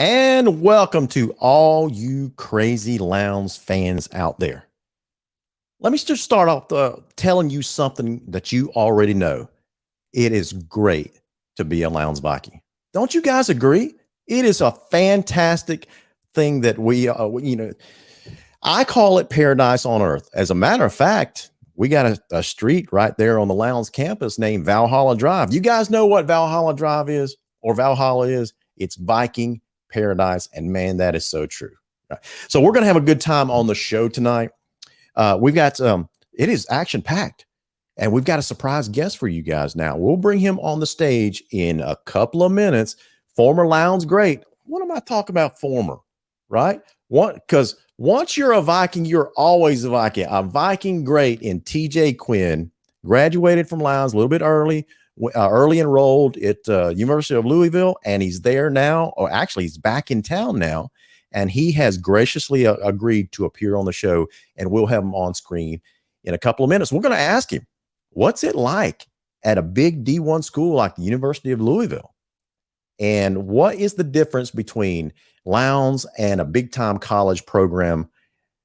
And welcome to all you crazy Lowndes fans out there. Let me just start off telling you something that you already know. It is great to be a Lowndes Viking. Don't you guys agree? It is a fantastic thing that I call it paradise on earth. As a matter of fact, we got a street right there on the Lowndes campus named Valhalla Drive. You guys know what Valhalla Drive is, or Valhalla is? It's Viking paradise, and man, that is so true. Right. So we're going to have a good time on the show tonight. We've got it is action packed, and we've got a surprise guest for you guys. Now we'll bring him on the stage in a couple of minutes. Former Lowndes great. What am I talking about? Former, right? Because once you're a Viking, you're always a Viking. A Viking great in TJ Quinn graduated from Lowndes a little bit early enrolled at University of Louisville, and he's there now, or actually he's back in town now, and he has graciously agreed to appear on the show, and we'll have him on screen in a couple of minutes. We're going to ask him, what's it like at a big D1 school like the University of Louisville? And what is the difference between Lowndes and a big-time college program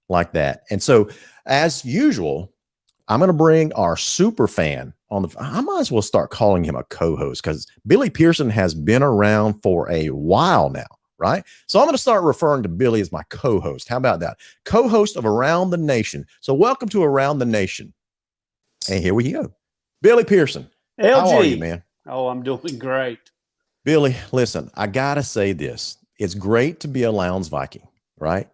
like that? And so, as usual, I'm going to bring our super fan on the. I might as well start calling him a co-host because Billy Pearson has been around for a while now, right? So I'm going to start referring to Billy as my co-host. How about that? Co-host of Around the Nation. So welcome to Around the Nation. And here we go. Billy Pearson. LG. How are you, man? Oh, I'm doing great. Billy, listen, I got to say this. It's great to be a Lowndes Viking, right?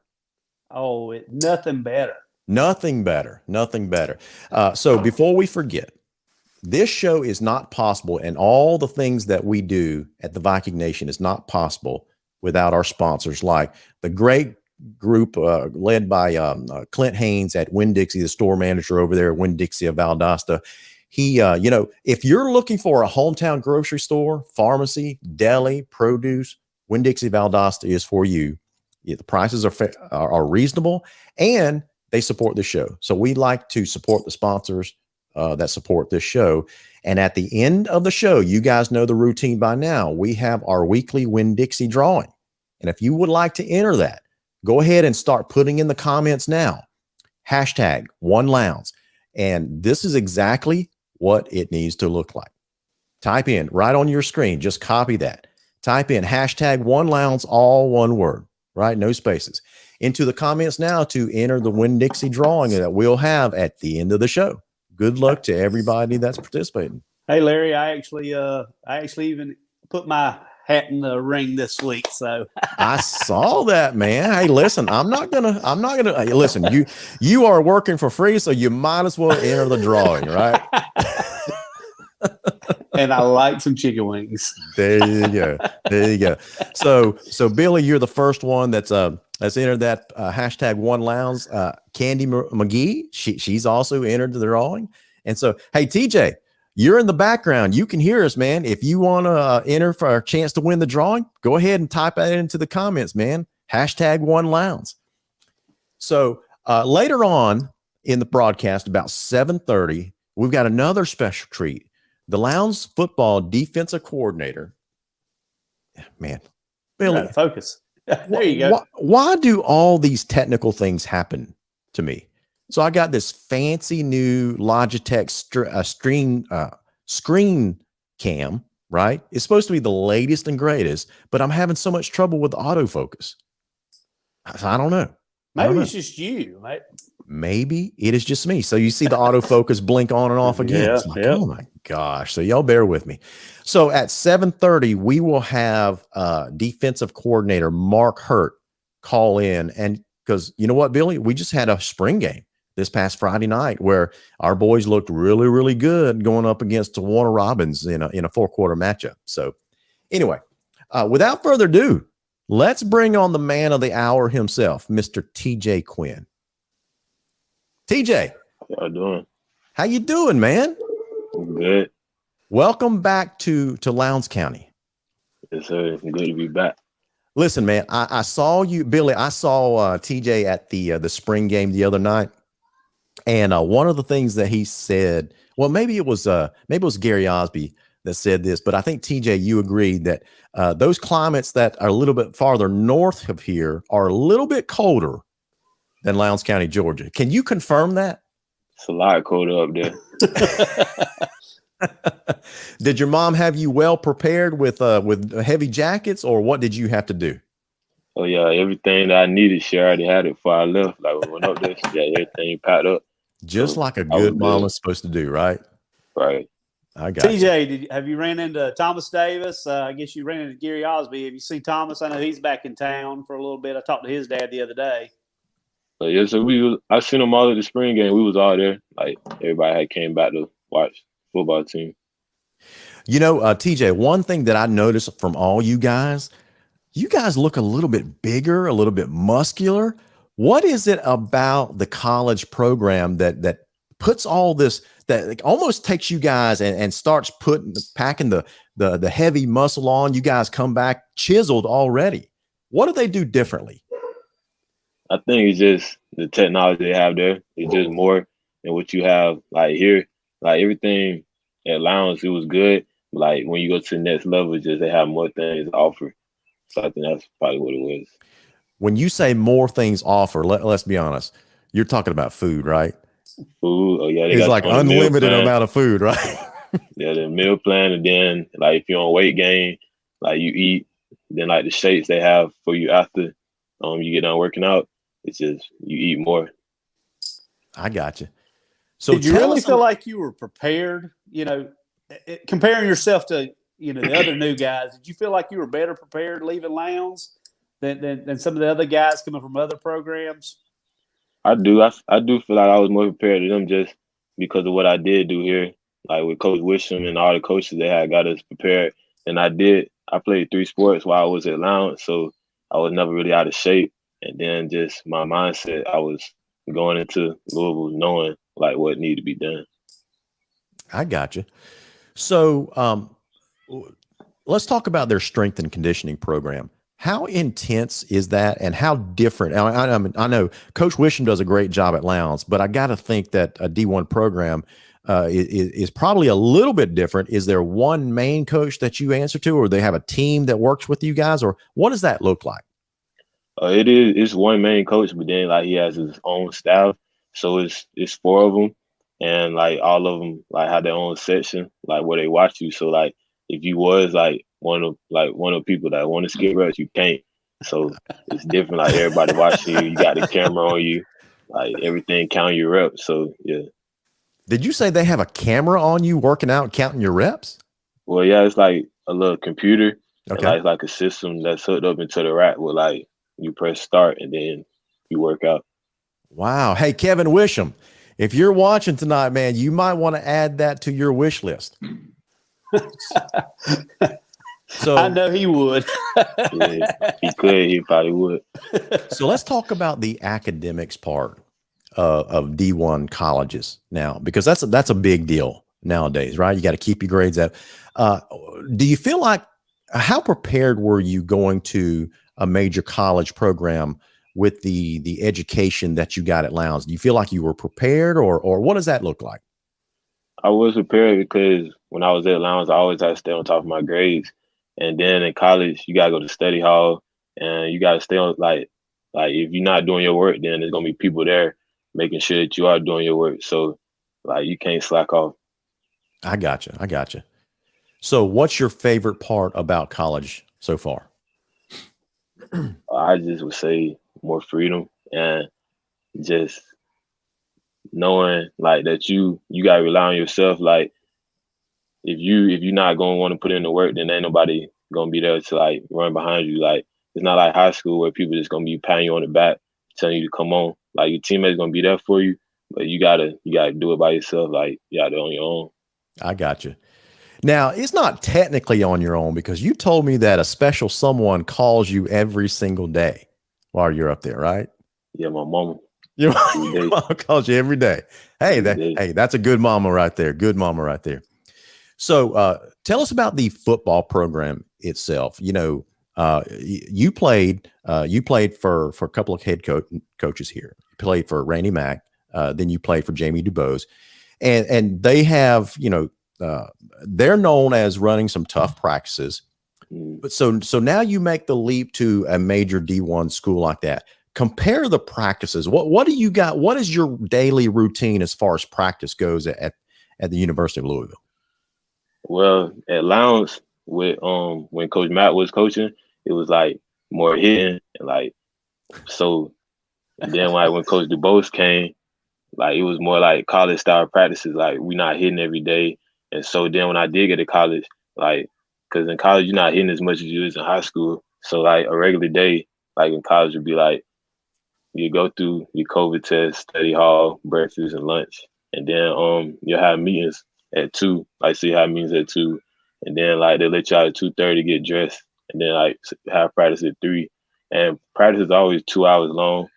Oh, nothing better. Nothing better. Nothing better. So before we forget, this show is not possible, and all the things that we do at the Viking Nation is not possible without our sponsors, like the great group led by Clint Haynes at Winn-Dixie, the store manager over there at Winn-Dixie of Valdosta. He, if you're looking for a hometown grocery store, pharmacy, deli, produce, Winn-Dixie Valdosta is for you. Yeah, the prices are reasonable, and they support the show. So we like to support the sponsors that support this show. And at the end of the show, you guys know the routine by now. We have our weekly Winn-Dixie drawing. And if you would like to enter that, go ahead and start putting in the comments now. Hashtag #OneLowndes. And this is exactly what it needs to look like. Type in right on your screen. Just copy that. Type in hashtag #OneLowndes, all one word, right? No spaces. Into the comments now to enter the Winn-Dixie drawing that we'll have at the end of the show. Good luck to everybody that's participating. Hey, Larry, I actually even put my hat in the ring this week. So I saw that, man. Hey, listen, I'm not gonna hey, listen, you are working for free, so you might as well enter the drawing, right? and I like some chicken wings. There you go. There you go. So Billy, you're the first one that's entered that hashtag one Lowndes. Candy McGee, she's also entered the drawing. And so, hey, TJ, you're in the background. You can hear us, man. If you want to enter for a chance to win the drawing, go ahead and type that into the comments, man. Hashtag one Lowndes. So later on in the broadcast, about 7:30, we've got another special treat. The Lowndes football defensive coordinator, man, Billy, focus. There you go. Why do all these technical things happen to me? So I got this fancy new Logitech screen cam, right? It's supposed to be the latest and greatest, but I'm having so much trouble with autofocus. I don't know. Maybe it's just you, right? Maybe it is just me. So you see the autofocus blink on and off again. Yeah, it's like, oh my gosh. So y'all bear with me. So at 7:30, we will have defensive coordinator Mark Hurt call in. And because you know what, Billy, we just had a spring game this past Friday night where our boys looked really, really good going up against Warner Robins in a 4-quarter matchup. So anyway, without further ado, let's bring on the man of the hour himself, Mr. TJ Quinn. TJ, how you doing? How you doing, man? I'm good. Welcome back to Lowndes County. Yes, sir. It's good to be back. Listen, man, I saw you, Billy. I saw TJ at the spring game the other night, and one of the things that he said, well, maybe it was Gary Osby that said this, but I think TJ, you agreed that those climates that are a little bit farther north of here are a little bit colder than Lowndes County, Georgia. Can you confirm that? It's a lot colder up there. Did your mom have you well prepared with heavy jackets, or what did you have to do? Oh yeah, everything that I needed, she already had it before I left. Like when I went up there, she got everything packed up. Just like a good mom is supposed to do, right? Right. I got TJ, have you ran into Thomas Davis? I guess you ran into Gary Osby. Have you seen Thomas? I know he's back in town for a little bit. I talked to his dad the other day. So yeah, so I seen them all at the spring game. We was all there. Like everybody had came back to watch football team. You know, TJ, one thing that I noticed from all you guys look a little bit bigger, a little bit muscular. What is it about the college program that puts all this, that almost takes you guys and starts packing the heavy muscle on? You guys come back chiseled already. What do they do differently? I think it's just the technology they have there. It's just more than what you have like here. Like everything at Lowndes, it was good. Like when you go to the next level, it's just they have more things to offer. So I think that's probably what it was. When you say more things offer, let's be honest, you're talking about food, right? Food, oh yeah, it's like unlimited amount of food, right? Yeah, the meal plan, and then like if you're on weight gain, like you eat, then like the shakes they have for you after you get done working out, it's just you eat more. I got you. So did you really feel like you were prepared? You know, comparing yourself to the other new guys, did you feel like you were better prepared leaving Lowndes than some of the other guys coming from other programs? I do. I do feel like I was more prepared than them just because of what I did do here. Like with Coach Wisham and all the coaches they had got us prepared. And I played 3 sports while I was at Lowndes, so I was never really out of shape. And then just my mindset, I was going into Louisville knowing like what needed to be done. I got you. So let's talk about their strength and conditioning program. How intense is that, and how different? I know Coach Wisham does a great job at Lowndes, but I got to think that a D1 program is probably a little bit different. Is there one main coach that you answer to, or they have a team that works with you guys, or what does that look like? It's one main coach, but then like he has his own staff, so it's 4 of them, and like all of them like have their own section, like where they watch you. So like if you was like one of the people that want to skip reps, you can't. So it's different. Like everybody watching you, you got the camera on you, like everything counting your reps. So yeah. Did you say they have a camera on you working out, counting your reps? Well, yeah, it's like a little computer, And Okay. like it's like a system that's hooked up into the rack where like you press start and then you work out. Wow. Hey, Kevin Wisham, if you're watching tonight, man, you might want to add that to your wish list. I So, know he would. Yeah, he could, he probably would. so let's talk about the academics part of D1 colleges now, because that's a big deal nowadays, right? You got to keep your grades up. Uh, do you feel like how prepared were you going to a major college program with the education that you got at Lowndes? Do you feel like you were prepared, or what does that look like? I was prepared because when I was at Lowndes, I always had to stay on top of my grades. And then in college, you gotta go to study hall and you gotta stay on like if you're not doing your work, then there's gonna be people there making sure that you are doing your work. So like you can't slack off. I gotcha. I gotcha. So, what's your favorite part about college so far? I just would say more freedom and just knowing like that you gotta rely on yourself. Like if you're not gonna want to put in the work, then ain't nobody gonna be there to like run behind you. Like it's not like high school where people just gonna be patting you on the back, telling you to come on. Like your teammates gonna be there for you, but you gotta do it by yourself. Like you gotta do it on your own. I gotcha. Now, it's not technically on your own because you told me that a special someone calls you every single day while you're up there, right? Yeah, my mama Your every your day, mom calls you every day. Hey, every day. that's a good mama right there. Good mama right there. So, tell us about the football program itself. You played for a couple of coaches here. You played for Randy Mack, then you played for Jamie DuBose, and they have uh, they're known as running some tough practices. Mm. But so now you make the leap to a major D1 school like that. Compare the practices. What do you got? What is your daily routine as far as practice goes at the University of Louisville? Well, at Lowndes with when Coach Matt was coaching, it was like more hitting and like so. And then like when Coach DuBose came, like it was more like college style practices. Like we not hitting every day, and so then when I did get to college, like because in college you're not hitting as much as you is in high school. So like a regular day, like in college would be like you go through your COVID test, study hall, breakfast, and lunch, and then you'll have meetings at 2. Like so you have meetings at 2, and then like they let you out at 2:30 get dressed, and then like have practice at 3. And practice is always 2 hours long.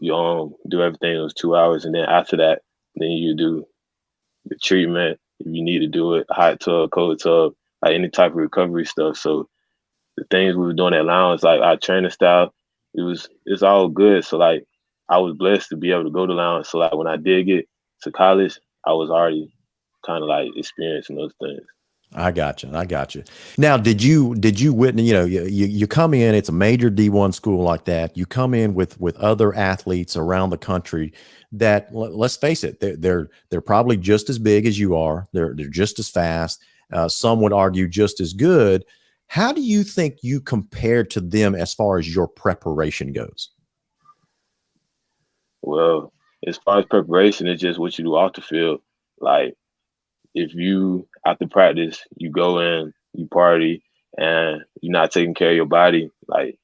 You do everything in those 2 hours, and then after that, then you do the treatment if you need to do it, hot tub, cold tub, like any type of recovery stuff. So the things we were doing at Lounge, like our training style, it's all good. So like I was blessed to be able to go to Lounge. So like when I did get to college, I was already kind of like experiencing those things. I got you. I got you. Now, did you witness? You come in. It's a major D1 school like that. You come in with other athletes around the country. That let's face it, they're probably just as big as you are. They're just as fast. Some would argue just as good. How do you think you compare to them as far as your preparation goes? Well, as far as preparation, it's just what you do off the field. Like if you after practice you go in, you party, and you're not taking care of your body, like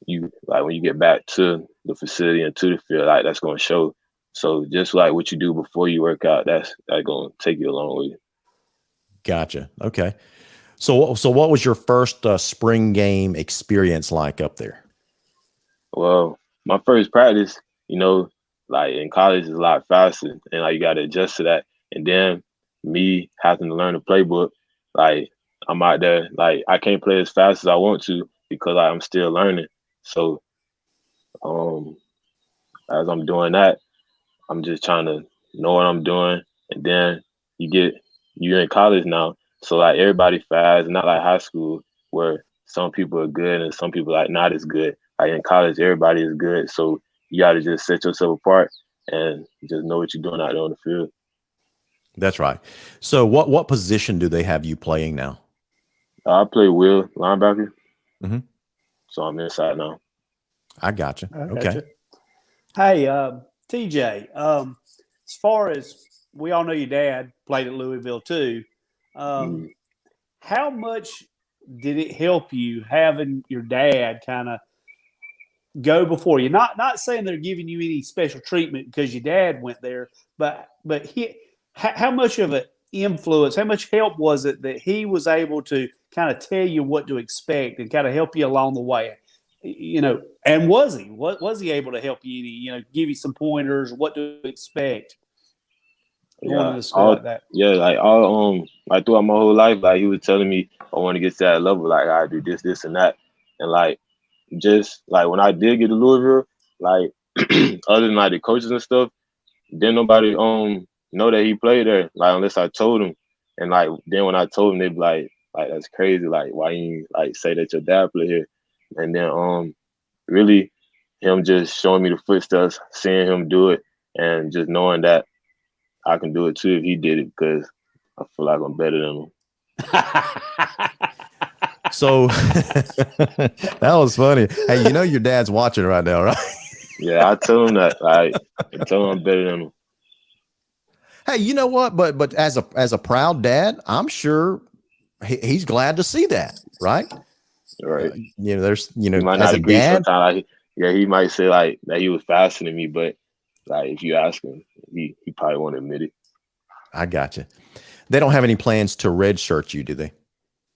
you like when you get back to the facility and to the field, like that's gonna show. So just like what you do before you work out, that's gonna take you a long way. Gotcha. Okay. So what was your first spring game experience like up there? Well, my first practice, you know, like in college is a lot faster and like you gotta adjust to that. And then me having to learn the playbook, like I'm out there, like I can't play as fast as I want to because like, I'm still learning. So um as I'm doing that, I'm just trying to know what I'm doing. And then you get you're in college now. So like everybody fast, not like high school where some people are good and some people like not as good. Like in college, everybody is good. So you gotta just set yourself apart and just know what you're doing out there on the field. That's right. So what position do they have you playing now? I play Will linebacker, Hmm. so I'm inside now. I gotcha. I Okay. gotcha. Hey, TJ, as far as we all know, your dad played at Louisville too. Um, Mm. how much did it help you having your dad kind of go before you? Not saying they're giving you any special treatment because your dad went there, but how much of an influence, how much help was it that he was able to kind of tell you what to expect and kind of help you along the way? And was he able to help you, give you some pointers, what to expect going to the school like that? Yeah, like all like throughout my whole life, like he was telling me I want to get to that level, like I do this, and that. And like just like when I did get to Louisville, like other than like the coaches and stuff, didn't nobody know that he played there, like unless I told him. And like then when I told him, they'd be like that's crazy, like why you like say that your dad played here? And then really him just showing me the footsteps, seeing him do it, and just knowing that I can do it too if he did it, because I feel like I'm better than him. So that was funny. Hey, your dad's watching right now, right? Yeah, I tell him that. I tell him I'm better than him. Hey, you know what? But as a proud dad, I'm sure he's glad to see that, right? Right. There's he might as not a agree dad. sometimes. He might say like that he was faster than me, but like if you ask him, he probably won't admit it. I got you. They don't have any plans to redshirt you, do they?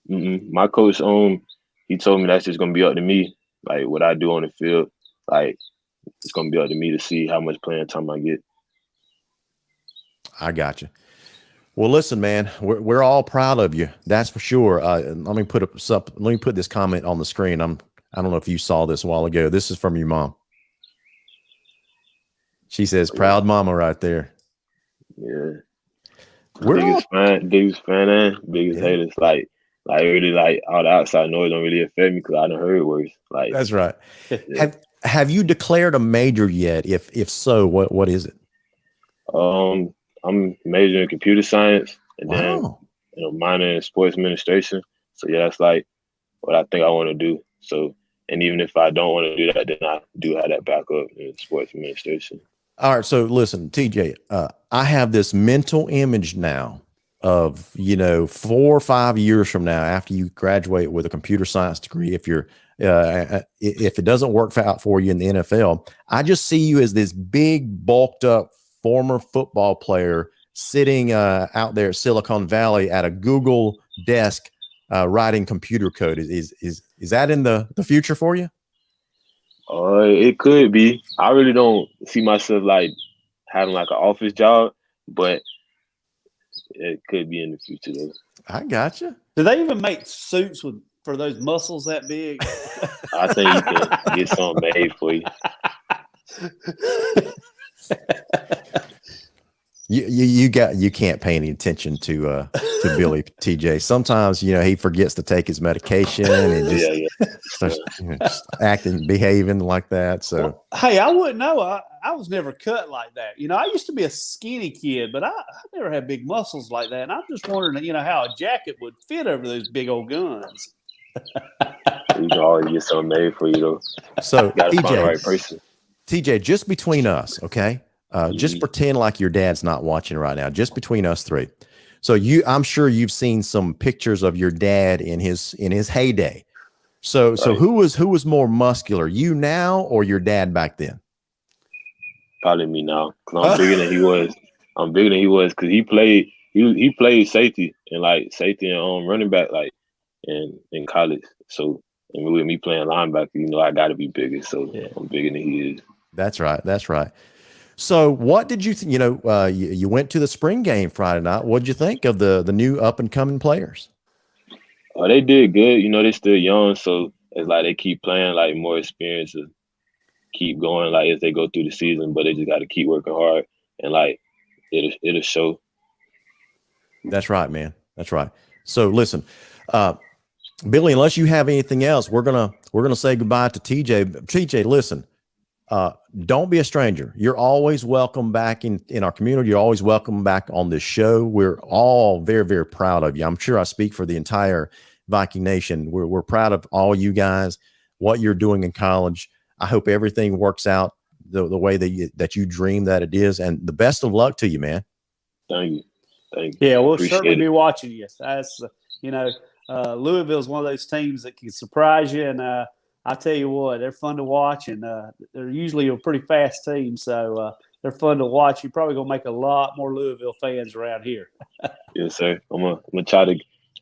My coach, he told me that's just gonna be up to me. Like what I do on the field, like it's gonna be up to me to see how much playing time I get. I got you. Well, listen, man, we're all proud of you. That's for sure. Let me put this comment on the screen. I don't know if you saw this a while ago. This is from your mom. She says, "Proud mama," right there. Yeah. We're biggest fan and biggest haters. Like really, like all the outside noise don't really affect me because I done heard worse. Like that's right. Yeah. Have you declared a major yet? If so, what is it? I'm majoring in computer science and Wow. then minor in sports administration. So yeah, that's like what I think I want to do. So, and even if I don't want to do that, then I do have that backup in sports administration. All right. So listen, TJ, I have this mental image now of, 4 or 5 years from now, after you graduate with a computer science degree, if it doesn't work out for you in the NFL, I just see you as this big bulked up former football player sitting out there at Silicon Valley at a Google desk, writing computer code. Is that in the future for you? It could be. I really don't see myself like having like an office job, but it could be in the future though. I gotcha. Do they even make suits for those muscles that big? I think you can get something made for you. You can't pay any attention to Billy, TJ. Sometimes he forgets to take his medication and just starts just acting, behaving like that. So well, hey, I wouldn't know. I was never cut like that. I used to be a skinny kid, but I never had big muscles like that. And I'm just wondering, how a jacket would fit over those big old guns. You can always get something made for you though. So you gotta find the right person. TJ, just between us, okay? Just pretend like your dad's not watching right now, just between us three. So I'm sure you've seen some pictures of your dad in his heyday. So who was more muscular, you now or your dad back then? Probably me now, because I'm bigger than he was. I'm bigger than he was because he played safety and running back like in college. So and with me playing linebacker, I got to be bigger. So yeah. I'm bigger than he is. That's right. That's right. So what did you think? You went to the spring game Friday night. What did you think of the new up and coming players? They did good. They're still young, so it's like they keep playing, like more experience to keep going, like as they go through the season. But they just got to keep working hard, and like it'll show. That's right, man. That's right. So listen, Billy, unless you have anything else, we're gonna say goodbye to TJ. TJ, listen. Don't be a stranger. You're always welcome back in our community. You're always welcome back on this show. We're all very, very proud of you. I'm sure I speak for the entire Viking Nation. We're proud of all you guys, what you're doing in college. I hope everything works out the way that you dream that it is. And the best of luck to you, man. Thank you. Yeah, we'll certainly be watching you. That's, Louisville is one of those teams that can surprise you. And I tell you what, they're fun to watch, and they're usually a pretty fast team. So they're fun to watch. You're probably going to make a lot more Louisville fans around here. Yes, sir. I'm gonna try to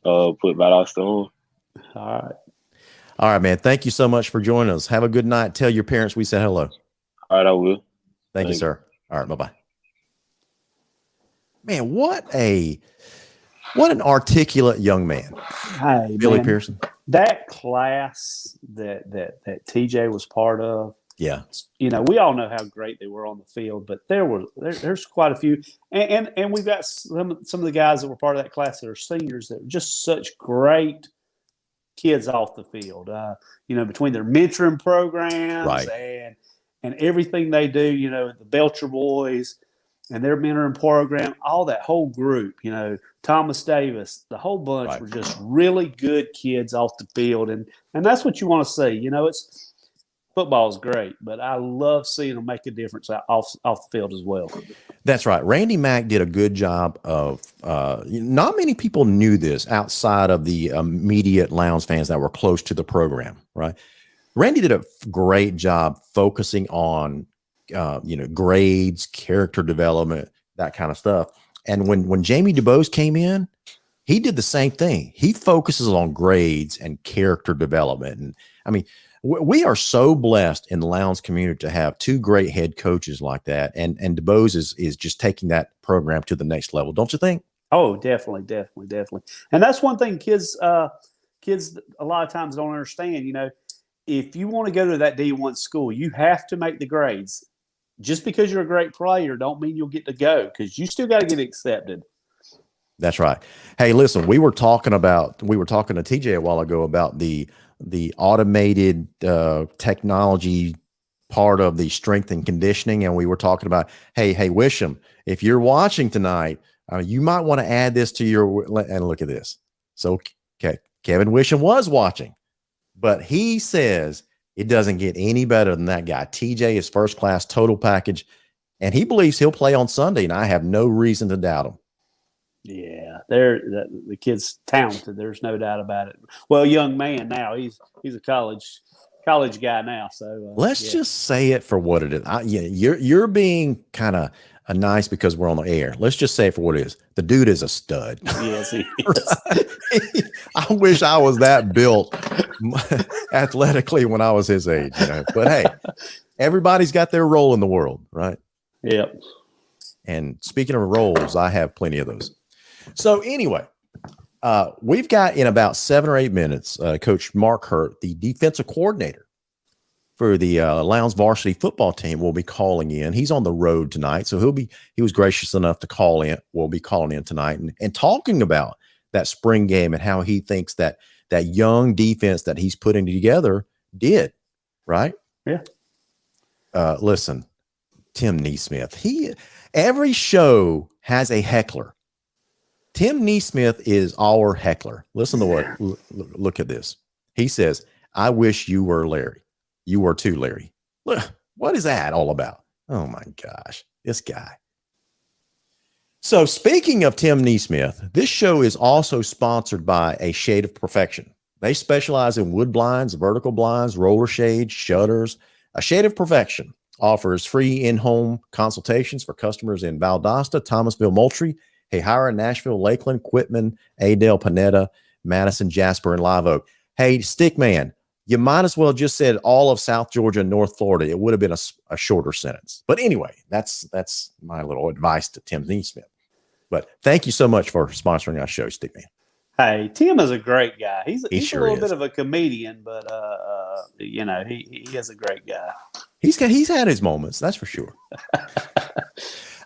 put Valdosta on. All right. All right, man. Thank you so much for joining us. Have a good night. Tell your parents we said hello. All right, I will. Thank you, sir. All right, bye-bye. Man, what an articulate young man. Hey, Billy man, Pearson. That class that TJ was part of. Yeah. You know, we all know how great they were on the field, but there's quite a few, and we've got some of the guys that were part of that class that are seniors that are just such great kids off the field. You know, between their mentoring programs Right. and everything they do, you know, the Belcher boys and their mentoring program, all that whole group, you know, Thomas Davis, the whole bunch Right. were just really good kids off the field, and that's what you want to see. You know, football is great, but I love seeing them make a difference off the field as well. That's right. Randy Mack did a good job of not many people knew this outside of the immediate Lowndes fans that were close to the program, right? Randy did a great job focusing on grades, character development, that kind of stuff. And when Jamie DuBose came in, he did the same thing. He focuses on grades and character development. And I mean, we are so blessed in the Lowndes community to have two great head coaches like that. And DuBose is just taking that program to the next level. Don't you think? Oh, definitely. And that's one thing kids a lot of times don't understand. You know, if you want to go to that D1 school, you have to make the grades. Just because you're a great player don't mean you'll get to go, because you still got to get accepted. That's right. Hey, listen, we were talking to TJ a while ago about the automated technology part of the strength and conditioning. And we were talking about, hey, Wisham, if you're watching tonight, you might want to add this to and look at this. So, okay, Kevin Wisham was watching, but he says it doesn't get any better than that guy. TJ is first class total package, and he believes he'll play on Sunday, and I have no reason to doubt him. Yeah, the kid's talented. There's no doubt about it. Well, young man now, he's a college guy now. So let's just say it for what it is. You're being kind of nice because we're on the air. Let's just say it for what it is. The dude is a stud. Yes, he is. I wish I was that built athletically when I was his age. You know? But hey, everybody's got their role in the world, right? Yep. And speaking of roles, I have plenty of those. So anyway, we've got in about 7 or 8 minutes, Coach Mark Hurt, the defensive coordinator for the Lowndes varsity football team, will be calling in. He's on the road tonight, so he was gracious enough to call in. We'll be calling in tonight and talking about that spring game and how he thinks that young defense that he's putting together did, right? Yeah. Listen, Tim Neesmith, every show has a heckler. Tim Neesmith is our heckler. Listen to what, look at this. He says, I wish you were Larry. You were too, Larry. Look, what is that all about? Oh my gosh, this guy. So speaking of Tim Neesmith, this show is also sponsored by A Shade of Perfection. They specialize in wood blinds, vertical blinds, roller shades, shutters. A Shade of Perfection offers free in-home consultations for customers in Valdosta, Thomasville, Moultrie, Hahira, Nashville, Lakeland, Quitman, Adel, Panetta, Madison, Jasper, and Live Oak. Hey, Stickman, you might as well just said all of South Georgia and North Florida. It would have been a shorter sentence. But anyway, that's my little advice to Tim Neesmith. But thank you so much for sponsoring our show, Stickman. Hey, Tim is a great guy. He's sure a little is. Bit of a comedian, but you know, he is a great guy. He's had his moments, that's for sure.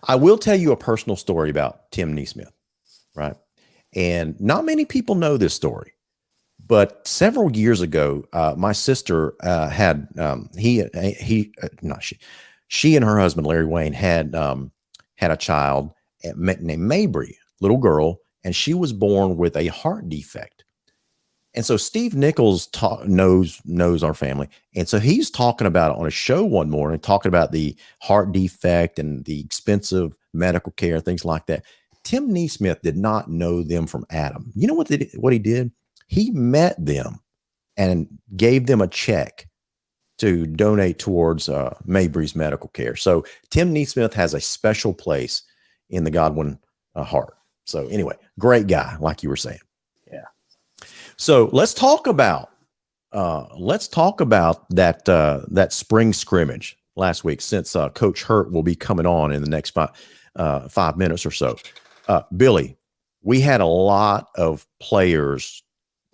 I will tell you a personal story about Tim Neesmith, right? And not many people know this story, but several years ago, my sister had she and her husband Larry Wayne had a child named Mabry, little girl, and she was born with a heart defect. And so Steve Nichols knows our family. And so he's talking about it on a show one morning, talking about the heart defect and the expensive medical care, things like that. Tim Neesmith did not know them from Adam. You know what he did? he met them and gave them a check to donate towards Mabry's medical care. So Tim Neesmith has a special place in the Godwin heart. So anyway, great guy, like you were saying. Yeah. So let's talk about that spring scrimmage last week, since Coach Hurt will be coming on in the next 5 minutes or so. Billy, we had a lot of players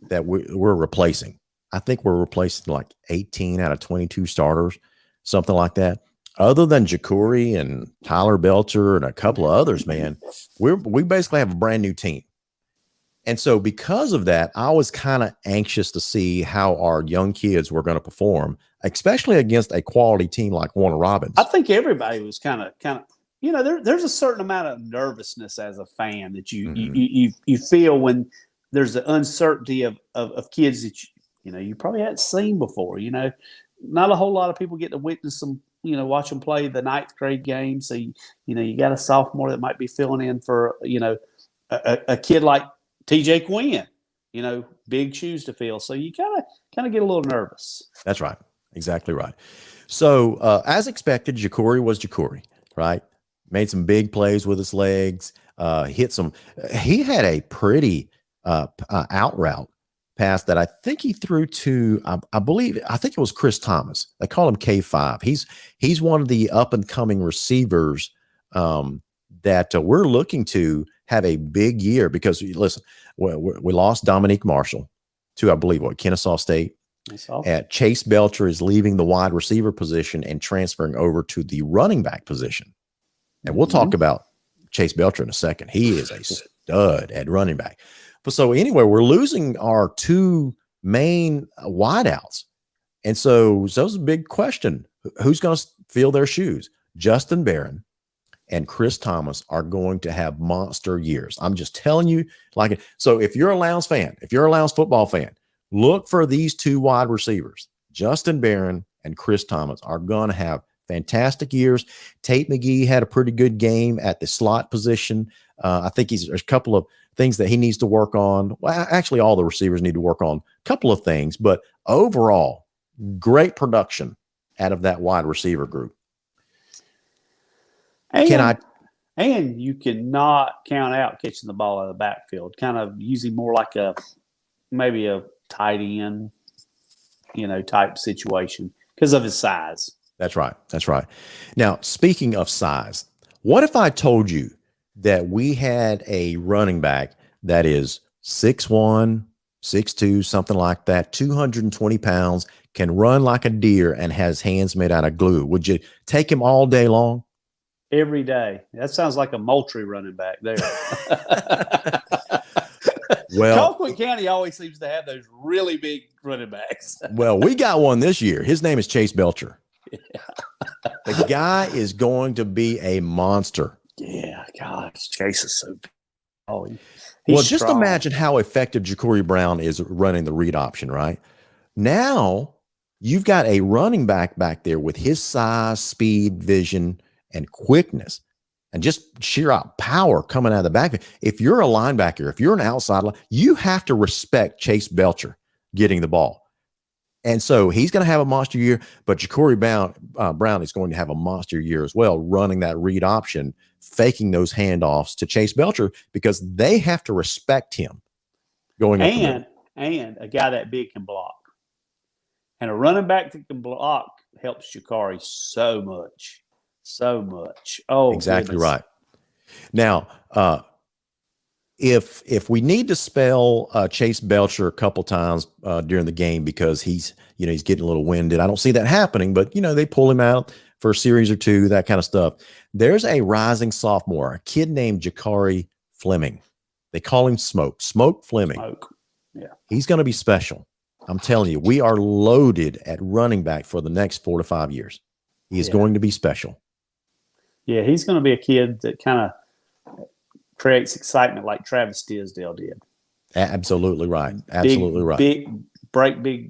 that we're replacing. I think we're replacing like 18 out of 22 starters, something like that. Other than Ja'Cory and Tyler Belcher and a couple of others, man, we basically have a brand new team. And so because of that, I was kind of anxious to see how our young kids were going to perform, especially against a quality team like Warner Robins. I think everybody was kind of, there's a certain amount of nervousness as a fan that you feel when there's the uncertainty of kids that you probably hadn't seen before. Not a whole lot of people get to witness them, watch them play the 9th grade game. So you got a sophomore that might be filling in for a kid like TJ Quinn, big shoes to fill. So you kind of get a little nervous. That's right. Exactly right. So as expected, Ja'Cory was Ja'Cory, right? Made some big plays with his legs, hit some. He had a pretty out route pass that I think he threw to, I think it was Chris Thomas. They call him K5. He's one of the up and coming receivers that we're looking to have a big year, because listen, we lost Dominique Marshall to, I believe, Kennesaw State. Chase Belcher is leaving the wide receiver position and transferring over to the running back position. And we'll talk about Chase Belcher in a second. He is a stud at running back. But so anyway, we're losing our 2 main wideouts. And so that was a big question. Who's going to fill their shoes? Justin Barron and Chris Thomas are going to have monster years. I'm just telling you, so if you're a Lowndes fan, if you're a Lowndes football fan, look for these 2 wide receivers. Justin Barron and Chris Thomas are going to have fantastic years. Tate McGee had a pretty good game at the slot position. I think there's a couple of things that he needs to work on. Well, actually, all the receivers need to work on a couple of things, but overall, great production out of that wide receiver group. And you cannot count out catching the ball out of the backfield, kind of using more like maybe a tight end, type situation because of his size. That's right. That's right. Now, speaking of size, what if I told you that we had a running back that is 6'1", 6'2", something like that, 220 pounds, can run like a deer and has hands made out of glue? Would you take him all day long? Every day. That sounds like a Moultrie running back there. Well, Colquitt County always seems to have those really big running backs. Well, we got one this year. His name is Chase Belcher. Yeah. The guy is going to be a monster. Yeah, gosh, Chase is so big. Oh, well, just imagine how effective Ja'Cory Brown is running the read option, right? Now you've got a running back there with his size, speed, vision, and quickness, and just sheer out power coming out of the backfield. If you're a linebacker, if you're an outside line, you have to respect Chase Belcher getting the ball. And so he's going to have a monster year, but Ja'Cory Brown is going to have a monster year as well, running that read option, faking those handoffs to Chase Belcher, because they have to respect him going up. And a guy that big can block. And a running back that can block helps Ja'Cory so much. So much. Oh, exactly goodness. Right. Now, if we need to spell Chase Belcher a couple times during the game because he's getting a little winded, I don't see that happening. But they pull him out for a series or 2, that kind of stuff. There's a rising sophomore, a kid named Jakari Fleming. They call him Smoke Fleming. Smoke. Yeah, he's going to be special. I'm telling you, we are loaded at running back for the next 4 to 5 years. He is going to be special. Yeah, he's going to be a kid that kind of creates excitement like Travis Tisdale did. Absolutely right. Absolutely right. Big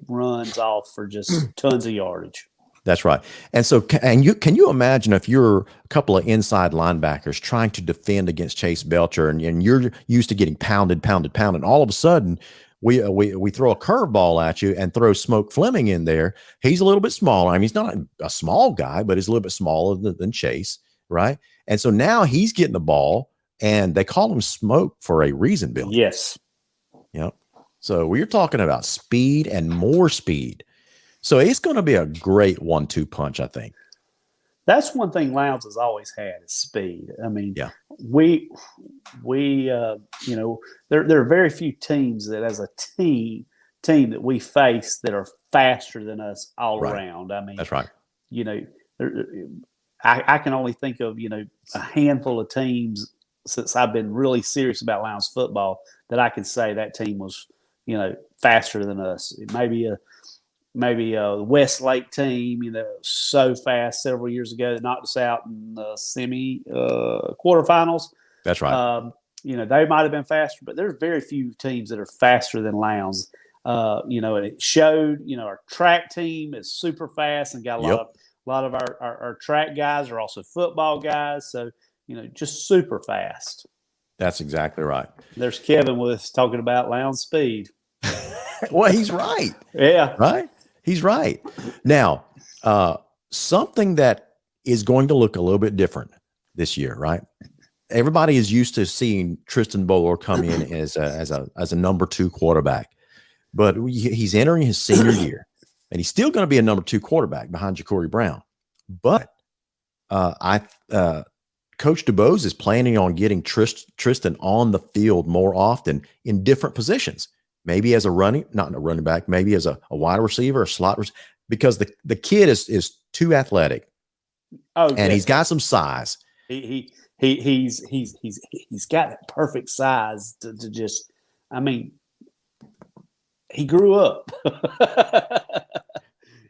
runs off for just tons of yardage. That's right. And so, can you imagine if you're a couple of inside linebackers trying to defend against Chase Belcher, and you're used to getting pounded, all of a sudden, we throw a curveball at you and throw Smoke Fleming in there. He's a little bit smaller. I mean, he's not a small guy, but he's a little bit smaller than Chase, right? And so now he's getting the ball, and they call him Smoke for a reason, Billy. Yes. Yep. So we're talking about speed and more speed. So it's going to be a great 1-2 punch, I think. That's one thing Lowndes has always had is speed. I mean, yeah, we you know, there are very few teams that as a team that we face that are faster than us all around. I mean, that's right. You know, I can only think of, you know, a handful of teams since I've been really serious about Lowndes football that I can say that team was, you know, faster than us. Maybe a Westlake team, you know, so fast several years ago that knocked us out in the quarterfinals. That's right. You know, they might have been faster, but there's very few teams that are faster than Lowndes. You know, and it showed. You know, our track team is super fast and got a lot of our track guys are also football guys. So, you know, just super fast. That's exactly right. There's Kevin with us talking about Lowndes speed. Well, he's right. Yeah. Right. He's right. Now, something that is going to look a little bit different this year, right? Everybody is used to seeing Tristan Bowler come in as a number 2 quarterback, but he's entering his senior year, and he's still going to be a number 2 quarterback behind Ja'Cory Brown. But Coach DuBose is planning on getting Tristan on the field more often in different positions. Maybe as not a running back, maybe as a wide receiver, a slot receiver, because the kid is too athletic. Oh, and he's got some size. He's got that perfect size to just. I mean, he grew up.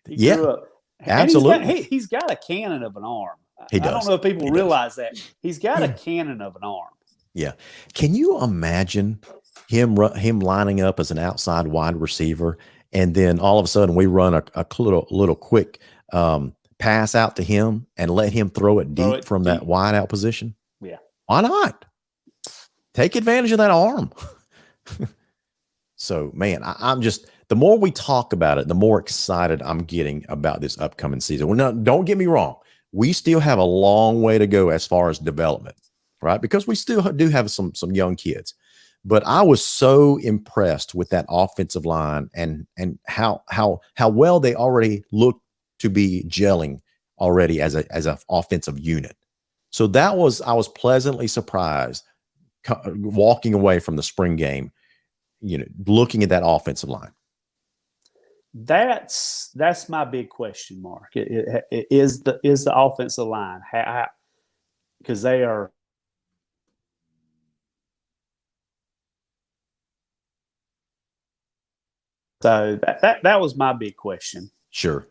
He grew up. Absolutely. He's got a cannon of an arm. He does. I don't know if people realize that he's got a cannon of an arm. Yeah. Can you imagine him lining up as an outside wide receiver, and then all of a sudden we run a little quick pass out to him and let him throw it deep from that wide out position? Yeah. Why not? Take advantage of that arm. So, man, I'm just, the more we talk about it, the more excited I'm getting about this upcoming season. Well, don't get me wrong. We still have a long way to go as far as development, right? Because we still do have some young kids. But I was so impressed with that offensive line and how well they already look to be gelling already as an offensive unit. So I was pleasantly surprised walking away from the spring game, you know, looking at that offensive line. That's my big question mark. It is the offensive line, because they are. So that was my big question. Sure.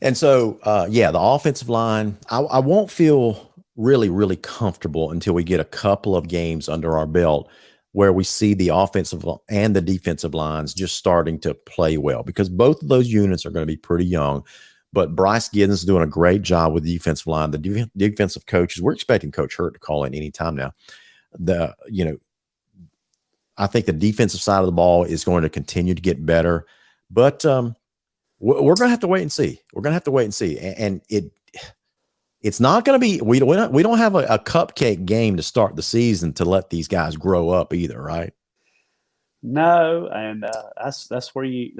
And so, the offensive line, I won't feel really, really comfortable until we get a couple of games under our belt where we see the offensive and the defensive lines just starting to play well, because both of those units are going to be pretty young. But Bryce Giddens is doing a great job with the defensive line. The defensive coaches, we're expecting Coach Hurt to call in any time now. I think the defensive side of the ball is going to continue to get better, but we're going to have to wait and see. And it's not going to be, we don't have a cupcake game to start the season to let these guys grow up either, right? No, and that's where you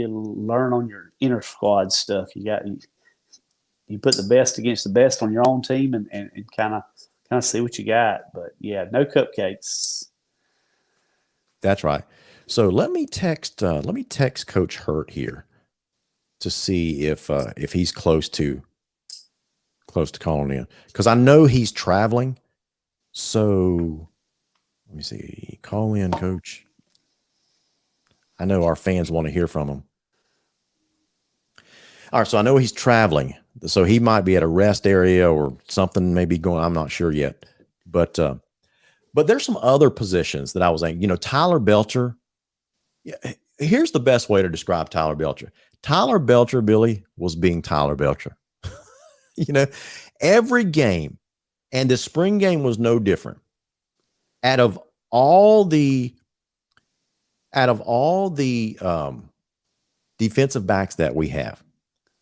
learn on your inner squad stuff. You put the best against the best on your own team and kind of see what you got. But yeah, no cupcakes. That's right. So let me text Coach Hurt here to see if he's close to calling in, because I know he's traveling. So let me see. Call in, Coach. I know our fans want to hear from him. All right, so I know he's traveling, so he might be at a rest area or something, maybe going. I'm not sure yet, but there's some other positions that I was saying. You know, Tyler Belcher. Here's the best way to describe Tyler Belcher. Tyler Belcher, Billy, was being Tyler Belcher. You know, every game, and the spring game was no different. Out of all the out of all the defensive backs that we have,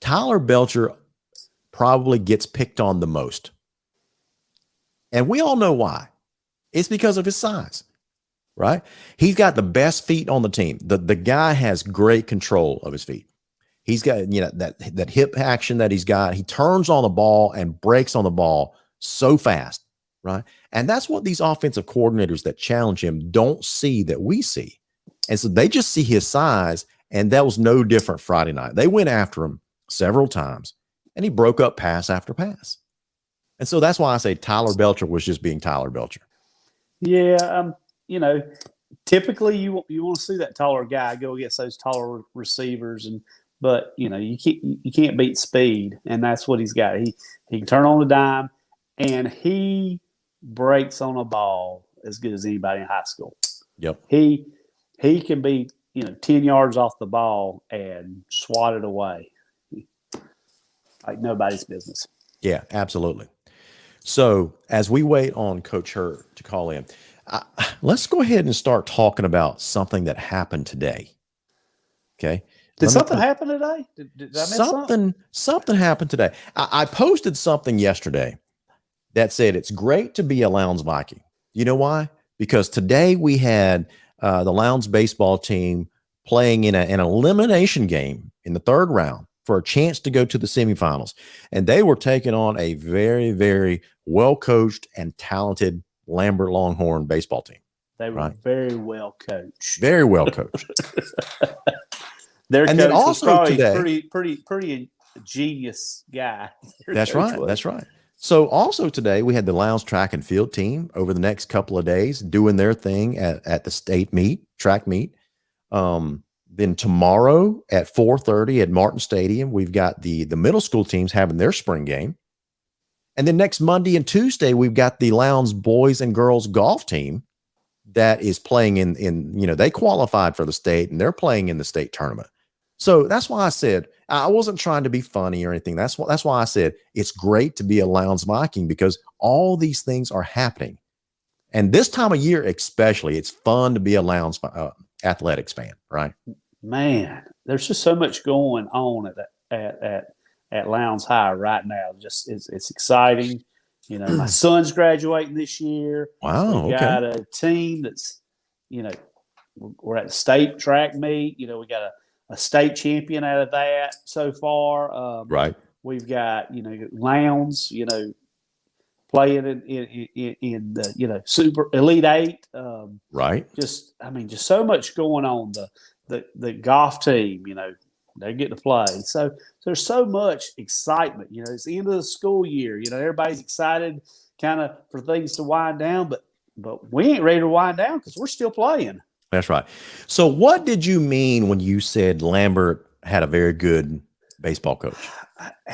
Tyler Belcher probably gets picked on the most. And we all know why. It's because of his size, right? He's got the best feet on the team. The guy has great control of his feet. He's got, that hip action that he's got. He turns on the ball and breaks on the ball so fast, right? And that's what these offensive coordinators that challenge him don't see that we see. And so they just see his size, and that was no different Friday night. They went after him several times, and he broke up pass after pass. And so that's why I say Tyler Belcher was just being Tyler Belcher. Yeah, typically you want to see that taller guy go against those taller receivers, but you can't beat speed, and that's what he's got. He can turn on a dime, and he breaks on a ball as good as anybody in high school. Yep. He can be 10 yards off the ball and swat it away like nobody's business. Yeah, absolutely. So as we wait on Coach Hurt to call in, let's go ahead and start talking about something that happened today. Okay. Did something happen today? Did I miss something? Something happened today. I posted something yesterday that said it's great to be a Lowndes Viking. You know why? Because today we had the Lowndes baseball team playing in an elimination game in the third round for a chance to go to the semifinals. And they were taking on a very, very well-coached and talented Lambert Longhorn baseball team. They were very well coached. Very well coached. Their and coach then also was probably today, pretty genius guy. That's right. Was. That's right. So also today we had the Lowndes track and field team over the next couple of days doing their thing at the state meet, track meet. Then tomorrow at 4:30 at Martin Stadium, we've got the middle school teams having their spring game. And then next Monday and Tuesday, we've got the Lowndes boys and girls golf team that is playing in they qualified for the state and they're playing in the state tournament. So that's why I said I wasn't trying to be funny or anything. That's why I said it's great to be a Lowndes Viking because all these things are happening. And this time of year, especially, it's fun to be a Lowndes athletics fan, right? Man, there's just so much going on at Lowndes High right now. Just it's exciting. My son's graduating this year. Wow. We got a team that's, we're at the state track meet. We got a state champion out of that so far. Right. We've got, Lowndes, playing in the Super Elite Eight. Right. Just so much going on. The golf team, they get to play. So there's so much excitement. It's the end of the school year. Everybody's excited kind of for things to wind down, but we ain't ready to wind down because we're still playing. That's right. So what did you mean when you said Lambert had a very good baseball coach?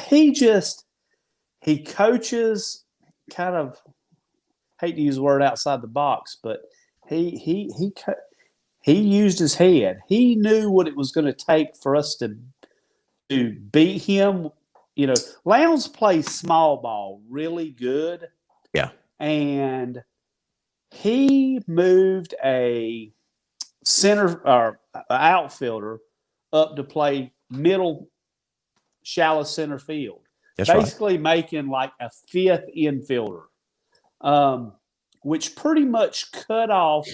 He coaches kind of, hate to use the word outside the box, but he used his head. He knew what it was going to take for us to beat him. Lowndes plays small ball really good. Yeah. And he moved a center or outfielder up to play middle, shallow center field. That's basically making like a fifth infielder, which pretty much cut off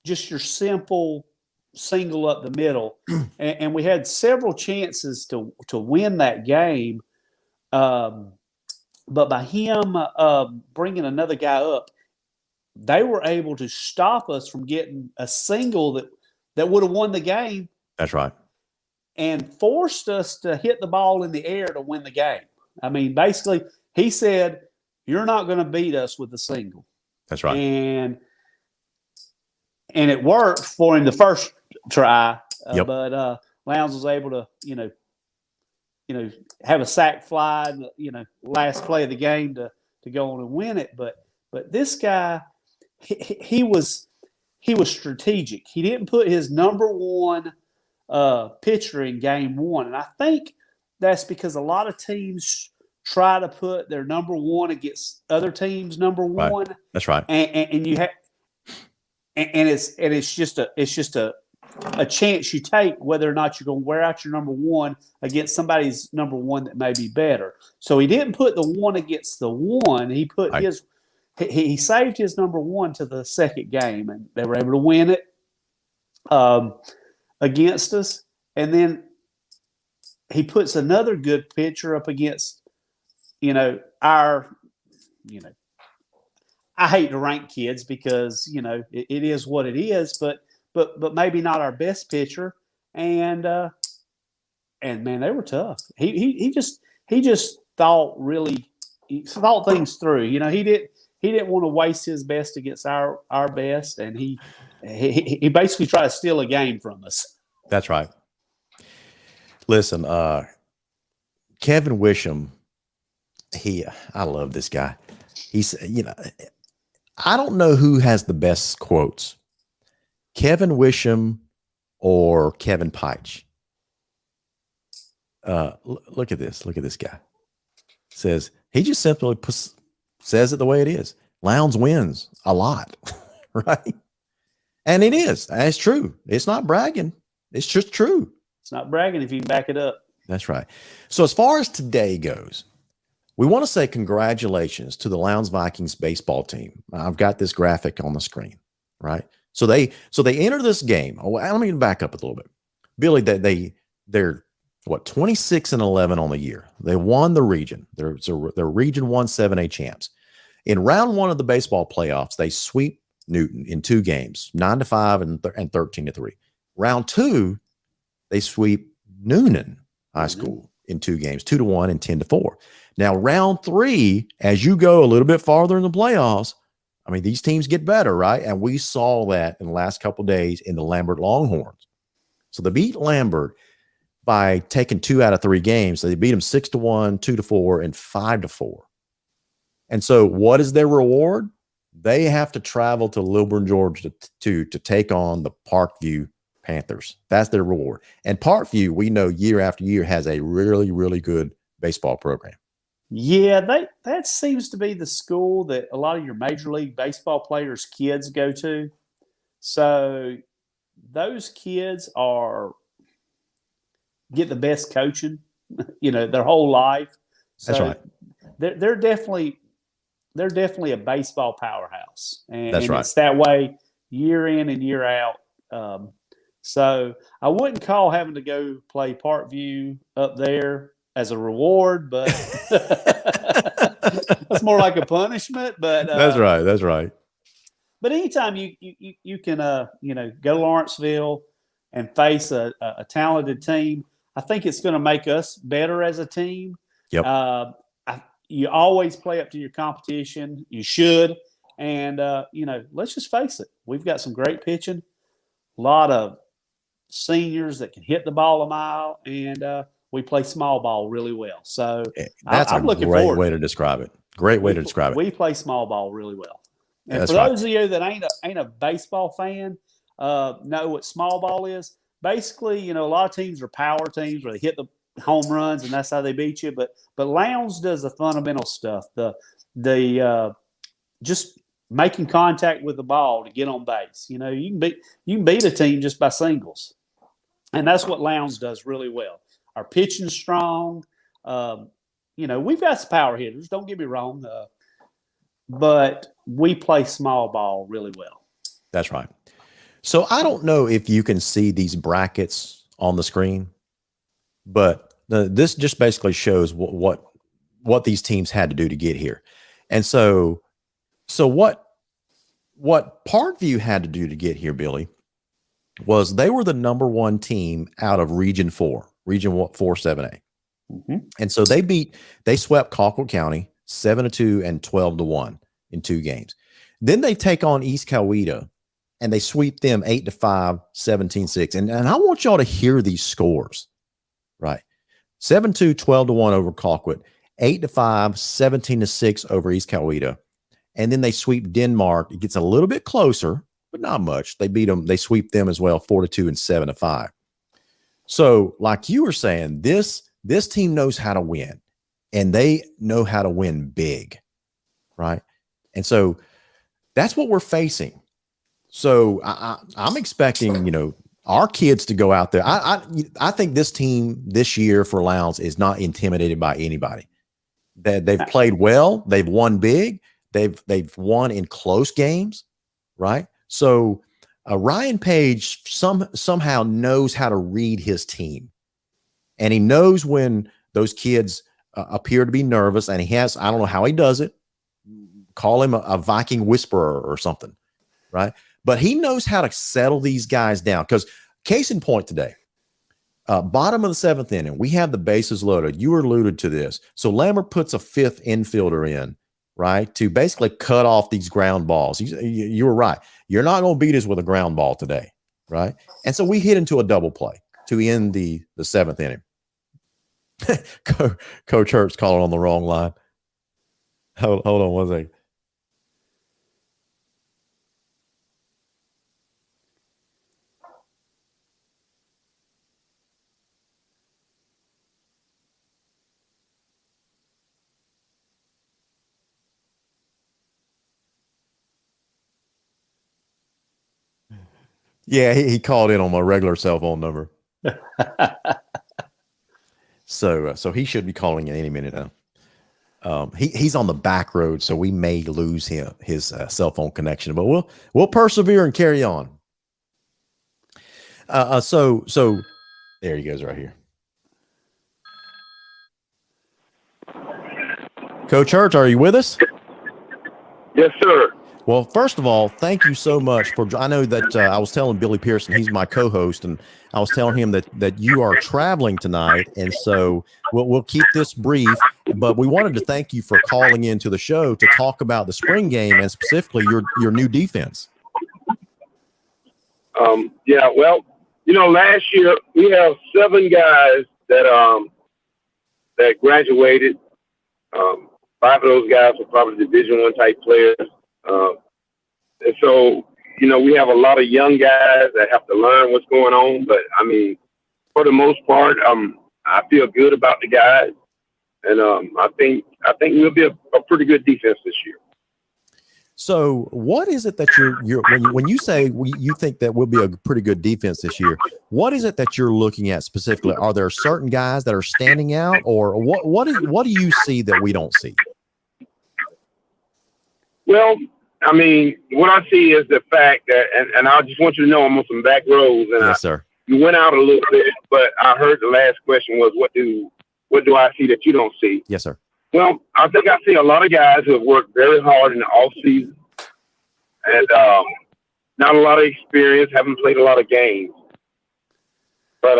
just your simple single up the middle. And we had several chances to win that game. But by him bringing another guy up, they were able to stop us from getting a single that would have won the game. That's right. And forced us to hit the ball in the air to win the game. Basically, he said, you're not going to beat us with a single. That's right. And it worked for him the first try. Yep. But Lowndes was able to, have a sac fly in the, last play of the game to go on and win it. But this guy, he was strategic. He didn't put his number one pitcher in game one. And I think that's because a lot of teams try to put their number one against other teams' number one. That's right. And you have, and it's just a a chance you take whether or not you're going to wear out your number one against somebody's number one that may be better. So he didn't put the one against the one. He put Right. he saved his number one to the second game, and they were able to win it against us. And then he puts another good pitcher up against, our, I hate to rank kids because, it is what it is, but maybe not our best pitcher. And man, they were tough. He just thought things through. He didn't want to waste his best against our best, and he basically tried to steal a game from us. That's right. Listen, Kevin Wisham, I love this guy. He's, I don't know who has the best quotes, Kevin Wisham or Kevin Peich. Look at this. Look at this guy. Says he just simply says it the way it is. Lowndes wins a lot, right? And it is. That's true. It's not bragging. It's just true. It's not bragging if you can back it up. That's right. So as far as today goes, we want to say congratulations to the Lowndes Vikings baseball team. I've got this graphic on the screen, right? So they enter this game. Oh, let me back up a little bit. Billy, they're 26-11 on the year. They won the region. They're Region 1 7A champs. In round one of the baseball playoffs, they sweep Newton in 2 games, 9-5 and 13-3. Round 2, they sweep Noonan High School in 2 games, 2-1 and 10-4. Now, round 3, as you go a little bit farther in the playoffs, I mean, these teams get better, right? And we saw that in the last couple of days in the Lambert Longhorns. So they beat Lambert by taking 2 out of 3 games. So they beat them 6-1, 2-4, and 5-4. And so what is their reward? They have to travel to Lilburn, Georgia to take on the Parkview Panthers. That's their reward. And Parkview, we know year after year, has a really, really good baseball program. Yeah, that seems to be the school that a lot of your Major League Baseball players' kids go to. So those kids get the best coaching, their whole life. So that's right. They're definitely a baseball powerhouse, and that's right. It's that way year in and year out. So I wouldn't call having to go play Parkview up there as a reward, but that's more like a punishment. But that's right. That's right. But anytime you can go to Lawrenceville and face a talented team, I think it's going to make us better as a team. Yep. You always play up to your competition. You should. And, let's just face it. We've got some great pitching, a lot of seniors that can hit the ball a mile, and we play small ball really well. So that's I'm looking great forward. Way to describe it. Great way to describe it. We play small ball really well. And that's for right. those of you that ain't a baseball fan, know what small ball is. Basically, a lot of teams are power teams where they hit the home runs and that's how they beat you. But Lowndes does the fundamental stuff, the just making contact with the ball to get on base. You can beat a team just by singles, and that's what Lowndes does really well. Our pitching's strong. We've got some power hitters. Don't get me wrong, but we play small ball really well. That's right. So I don't know if you can see these brackets on the screen, but this just basically shows what these teams had to do to get here. And so what Parkview had to do to get here, Billy, was they were the number 1 team out of Region 4 7A. Mm-hmm. And so they swept Colquitt County 7-2 and 12-1 in 2 games. Then they take on East Coweta and they sweep them 8-5, 17-6. And I want y'all to hear these scores, right? 7-2, 12-1 over Colquitt, 8-5, 17-6 over East Coweta. And then they sweep Denmark. It gets a little bit closer, but not much. They beat them. They sweep them as well, 4-2 and 7-5. So like you were saying, this team knows how to win, and they know how to win big, right? And so that's what we're facing. So I'm expecting, our kids to go out there. I think this team this year for Lowndes is not intimidated by anybody. They've played well. They've won big. They've won in close games, right? So Ryan Page somehow knows how to read his team, and he knows when those kids appear to be nervous, and he has, I don't know how he does it. Call him a Viking whisperer or something, right? But he knows how to settle these guys down, because case in point today, bottom of the 7th inning, we have the bases loaded. You alluded to this. So Lambert puts a 5th infielder in, right, to basically cut off these ground balls. You were right. You're not going to beat us with a ground ball today, right? And so we hit into a double play to end the 7th inning. Coach Hurt's calling on the wrong line. Hold on one second. Yeah, he called in on my regular cell phone number. So he should be calling in any minute now. He's on the back road, so we may lose his cell phone connection, but we'll persevere and carry on. So there he goes right here. Coach Hurt, are you with us? Yes, sir. Well, first of all, thank you so much for. I know that I was telling Billy Pearson, he's my co-host, and I was telling him that you are traveling tonight, and so we'll keep this brief. But we wanted to thank you for calling into the show to talk about the spring game and specifically your new defense. Yeah, well, last year we have 7 guys that graduated. 5 of those guys were probably Division I type players. And so, we have a lot of young guys that have to learn what's going on. But, I mean, for the most part, I feel good about the guys. And I think we'll be a pretty good defense this year. So what is it that when you say you think that we'll be a pretty good defense this year, what is it that you're looking at specifically? Are there certain guys that are standing out, or what do you see that we don't see? Well, I mean, what I see is the fact that, and I just want you to know I'm on some back rows, and yes, sir. You went out a little bit, but I heard the last question was, what do I see that you don't see? Yes, sir. Well, I think I see a lot of guys who have worked very hard in the off season, and not a lot of experience, haven't played a lot of games, but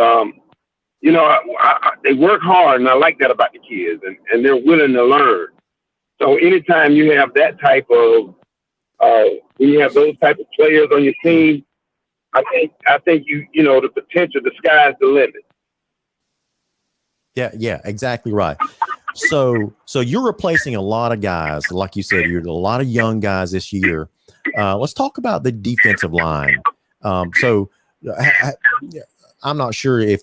they work hard, and I like that about the kids, and they're willing to learn. So anytime you have that type of, when you have those type of players on your team, I think the potential, the sky's the limit. Yeah, exactly right. So you're replacing a lot of guys, like you said. You're a lot of young guys this year. Let's talk about the defensive line. So I'm not sure if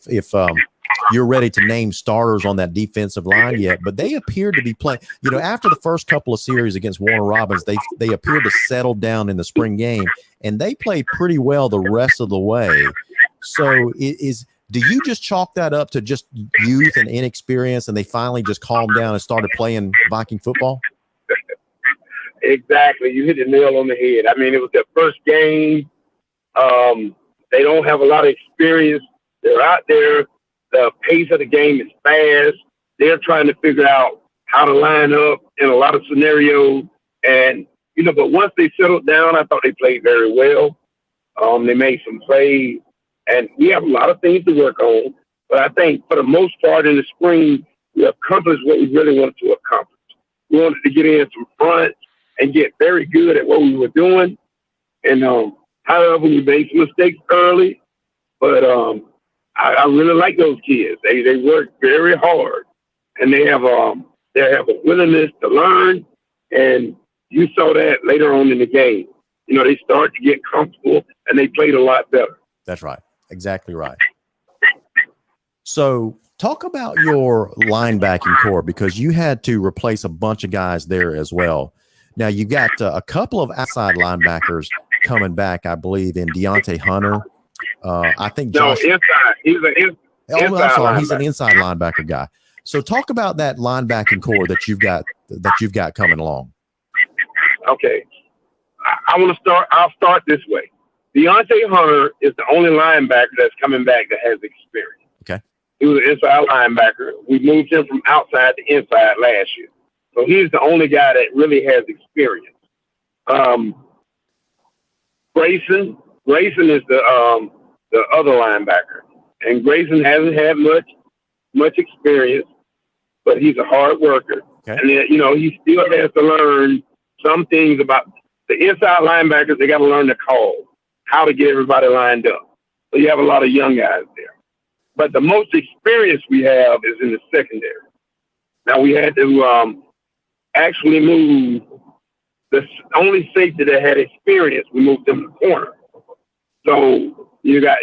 you're ready to name starters on that defensive line yet, but they appear to be playing. After the first couple of series against Warner Robins, they appeared to settle down in the spring game, and they played pretty well the rest of the way. So do you just chalk that up to just youth and inexperience, and they finally just calmed down and started playing Viking football? Exactly. You hit the nail on the head. I mean, it was their first game. They don't have a lot of experience. They're out there. The pace of the game is fast. They're trying to figure out how to line up in a lot of scenarios. And, but once they settled down, I thought they played very well. They made some plays. And we have a lot of things to work on. But I think for the most part in the spring, we accomplished what we really wanted to accomplish. We wanted to get in some front and get very good at what we were doing. And however, we made some mistakes early. But I really like those kids. They work very hard. And they have a willingness to learn. And you saw that later on in the game. They started to get comfortable, and they played a lot better. That's right. Exactly right. So talk about your linebacking core, because you had to replace a bunch of guys there as well. Now, you got a couple of outside linebackers coming back, I believe, in Deontay Hunter I think No, Josh. inside. He's an inside I'm sorry. He's an linebacker. inside linebacker guy. So talk about that linebacking core that you've got coming along. Okay. I want to start. I'll start this way. Deontay Hunter is the only linebacker that's coming back that has experience. Okay. He was an inside linebacker. We moved him from outside to inside last year. So he's the only guy that really has experience. Grayson is the other linebacker. And Grayson hasn't had much experience, but he's a hard worker. Okay. And then, he still has to learn some things about the inside linebackers. They got to learn the call, how to get everybody lined up. So you have a lot of young guys there. But the most experience we have is in the secondary. Now we had to actually move the only safety that had experience. We moved them to corner. So you have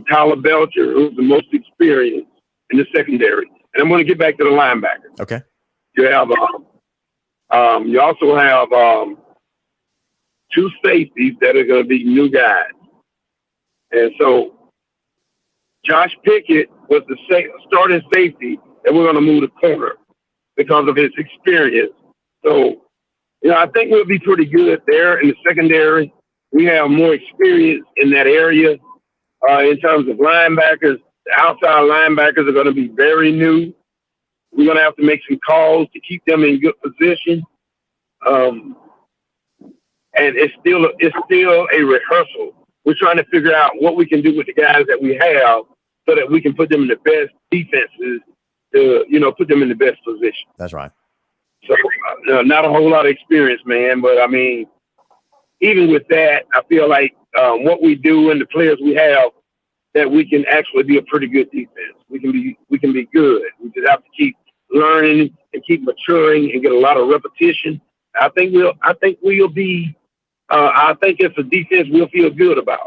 Tyler Belcher, who's the most experienced in the secondary. And I'm going to get back to the linebacker. Okay. You have you also have two safeties that are going to be new guys. And so Josh Pickett was the starting safety, and we're going to move to corner because of his experience. So, I think we'll be pretty good there in the secondary. We have more experience in that area. In terms of linebackers, the outside linebackers are going to be very new. We're going to have to make some calls to keep them in good position. And it's still a rehearsal. We're trying to figure out what we can do with the guys that we have so that we can put them in the best defenses to, put them in the best position. That's right. So not a whole lot of experience, man. But, I mean, even with that, I feel like what we do and the players we have, that we can actually be a pretty good defense. We can be good. We just have to keep learning and keep maturing and get a lot of repetition. I think it's a defense we'll feel good about.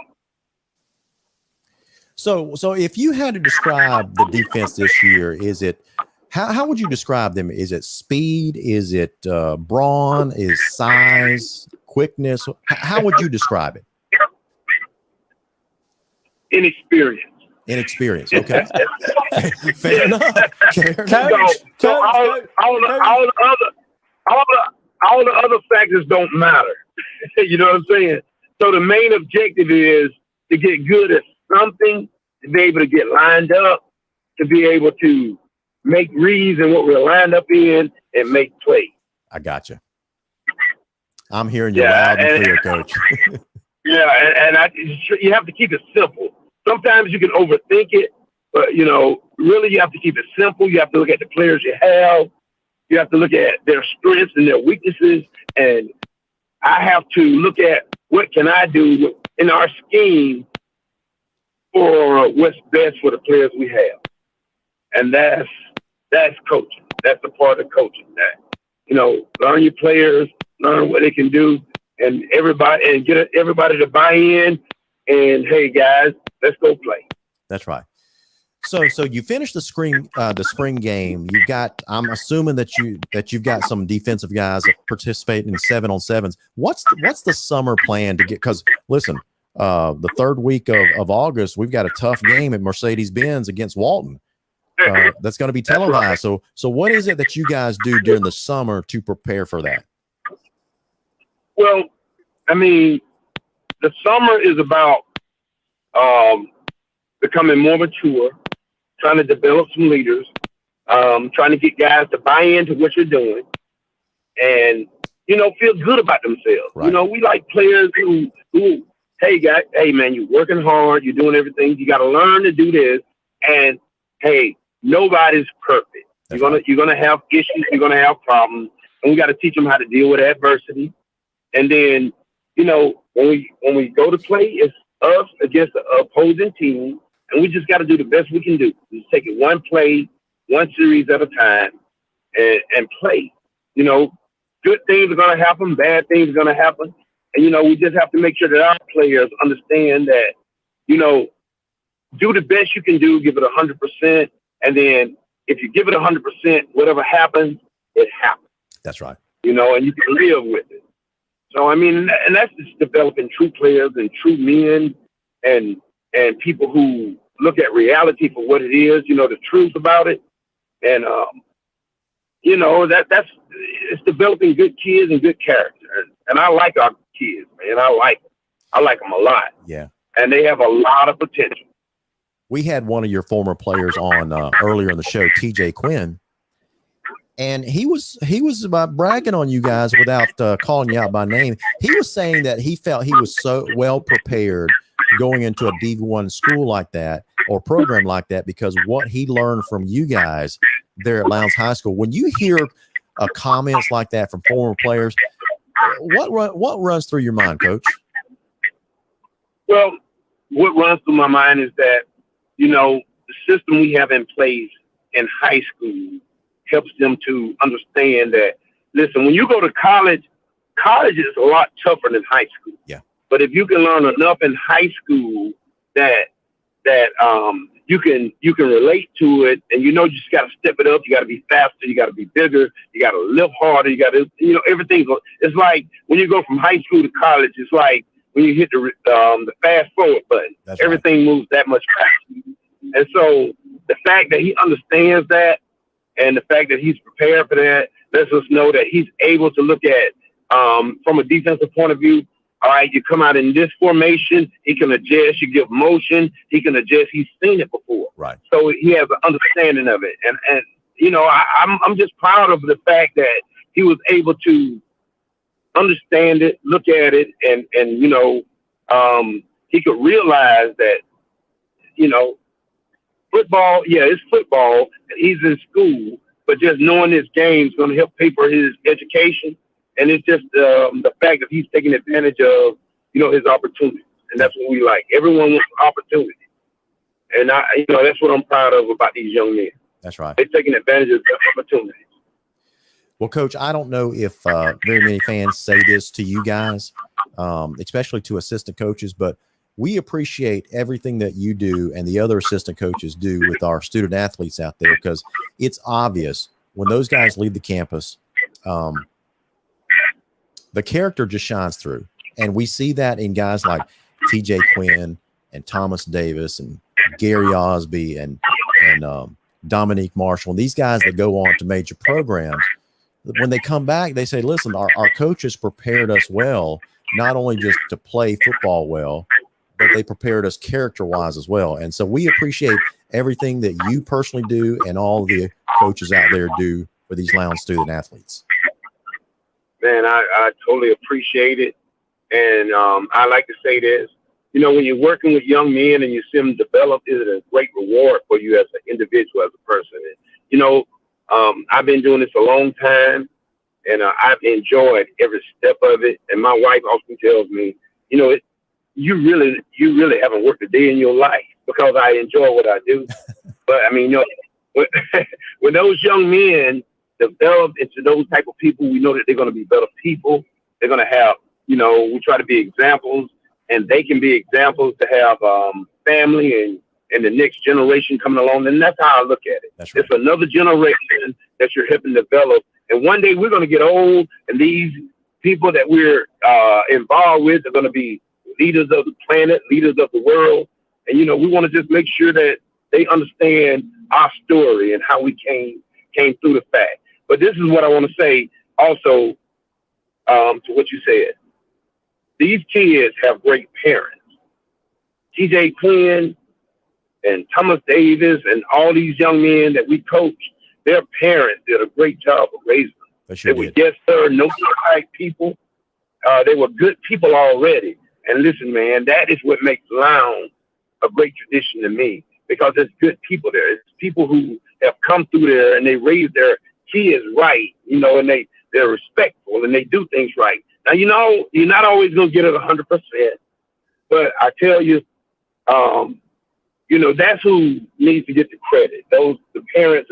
So if you had to describe the defense this year, is it how would you describe them? Is it speed? Is it brawn? Is size? Quickness? How would you describe it? Inexperience. Okay. Fair enough. So all the other factors don't matter. You know what I'm saying? So the main objective is to get good at something, to be able to get lined up, to be able to make reads in what we're lined up in and make plays. I got you. I'm hearing you loud and clear, Coach. and you have to keep it simple. Sometimes you can overthink it, but, really you have to keep it simple. You have to look at the players you have. You have to look at their strengths and their weaknesses. And I have to look at what can I do in our scheme for what's best for the players we have. And that's coaching. That's the part of coaching. That, learn your players, learn what they can do, and get everybody to buy in. And hey, guys, let's go play. That's right. So you finished the spring game. You've got. I'm assuming that you've got some defensive guys that participate in 7-on-7s. What's the summer plan to get? Because listen, the third week of August, we've got a tough game at Mercedes-Benz against Walton. That's going to be televised. Right. So what is it that you guys do during the summer to prepare for that? Well, I mean, the summer is about becoming more mature, trying to develop some leaders, trying to get guys to buy into what you're doing and, feel good about themselves. Right. We like players who, hey, guys, hey, man, you're working hard. You're doing everything. You got to learn to do this. And, hey, nobody's perfect. You're gonna have issues. You're gonna have problems, and we got to teach them how to deal with adversity. And then, when we go to play, it's us against the opposing team, and we just got to do the best we can do. Just take it one play, one series at a time, and play. Good things are gonna happen, bad things are gonna happen, and we just have to make sure that our players understand that, do the best you can do, give it 100%. And then if you give it 100%, whatever happens, it happens. That's right. And you can live with it. So, I mean, and that's just developing true players and true men and people who look at reality for what it is, the truth about it. And, it's developing good kids and good character. And I like our kids, man. I like them a lot. Yeah. And they have a lot of potential. We had one of your former players on earlier in the show, TJ Quinn. And he was about bragging on you guys without calling you out by name. He was saying that he felt he was so well prepared going into a D1 school like that or program like that because what he learned from you guys there at Lowndes High School. When you hear comments like that from former players, what runs through your mind, Coach? Well, what runs through my mind is that, the system we have in place in high school helps them to understand that, listen, when you go to college is a lot tougher than high school. Yeah. But if you can learn enough in high school that you can relate to it, and you just got to step it up. You got to be faster. You got to be bigger. You got to live harder. You got to, everything. It's like when you go from high school to college. It's like when you hit the fast forward button. That's everything right. moves that much faster. And so the fact that he understands that, and the fact that he's prepared for that, lets us know that he's able to look at from a defensive point of view. All right, you come out in this formation, he can adjust, you give motion, he can adjust, he's seen it before. Right. So he has an understanding of it. And I'm just proud of the fact that he was able to understand it, look at it, and he could realize that, football, it's football, he's in school, but just knowing this game is going to help pay for his education. And it's just the fact that he's taking advantage of, his opportunities. And that's what we like. Everyone wants opportunity. And that's what I'm proud of about these young men. That's right. They're taking advantage of their opportunities. Well, Coach, I don't know if very many fans say this to you guys, especially to assistant coaches, but we appreciate everything that you do and the other assistant coaches do with our student athletes out there, because it's obvious when those guys leave the campus, the character just shines through. And we see that in guys like TJ Quinn and Thomas Davis and Gary Osby and Dominique Marshall, and these guys that go on to major programs. When they come back, they say, listen, our coaches prepared us well, not only just to play football well, but they prepared us character-wise as well. And so we appreciate everything that you personally do and all the coaches out there do for these Lowndes student athletes. Man, I totally appreciate it. And I like to say this, when you're working with young men and you see them develop, it is a great reward for you as an individual, as a person. And, I've been doing this a long time, and I've enjoyed every step of it. And my wife often tells me, you really haven't worked a day in your life, because I enjoy what I do. But I mean, when those young men develop into those type of people, we know that they're going to be better people. They're going to have, we try to be examples, and they can be examples to have family and the next generation coming along. And that's how I look at it. That's right. It's another generation that you're helping develop. And one day we're going to get old, and these people that we're involved with are going to be leaders of the planet, leaders of the world. And, we want to just make sure that they understand our story and how we came through the fact. But this is what I want to say also to what you said. These kids have great parents. TJ Quinn and Thomas Davis and all these young men that we coach, their parents did a great job of raising them. They were yes, sir, no type people. They were good people already. And listen, man, that is what makes Lowndes a great tradition to me, because there's good people there. It's people who have come through there and they raise their kids right, and they're respectful and they do things right. Now, you're not always going to get it 100%, but I tell you, that's who needs to get the credit. The parents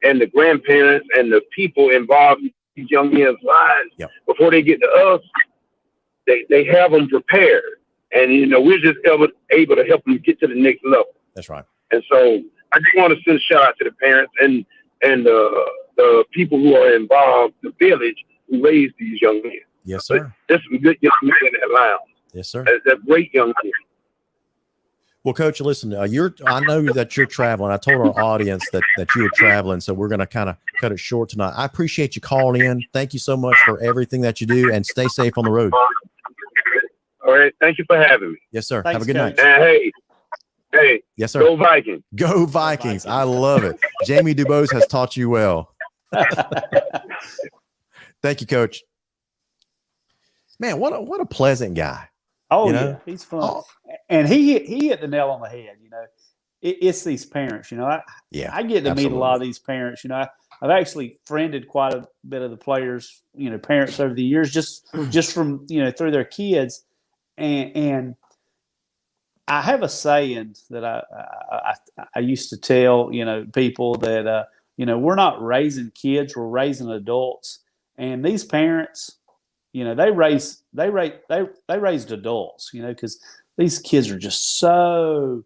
and the grandparents and the people involved in these young men's lives. Yep. Before they get to us, they have them prepared. And, we're just able to help them get to the next level. That's right. And so I just want to send a shout out to the parents and the people who are involved, the village who raised these young men. Yes, sir. There's some good young men in that Lowndes. Yes, sir. They're great young men. Well, Coach, listen, I know that you're traveling. I told our audience that you were traveling, so we're going to kind of cut it short tonight. I appreciate you calling in. Thank you so much for everything that you do, and stay safe on the road. All right. Thank you for having me. Yes, sir. Thanks, Have a good Coach. night. And hey, Yes, sir. go Vikings. Go Vikings. I love it. Jamie DuBose has taught you well. Thank you, Coach. Man, what a pleasant guy. Oh, you know? yeah, he's fun. Oh. And he hit the nail on the head. It's these parents. I get to meet a lot of these parents. I've actually friended quite a bit of the players, parents over the years, just from through their kids, and I have a saying that I used to tell people that we're not raising kids, we're raising adults, and these parents. They raised adults, because these kids are just so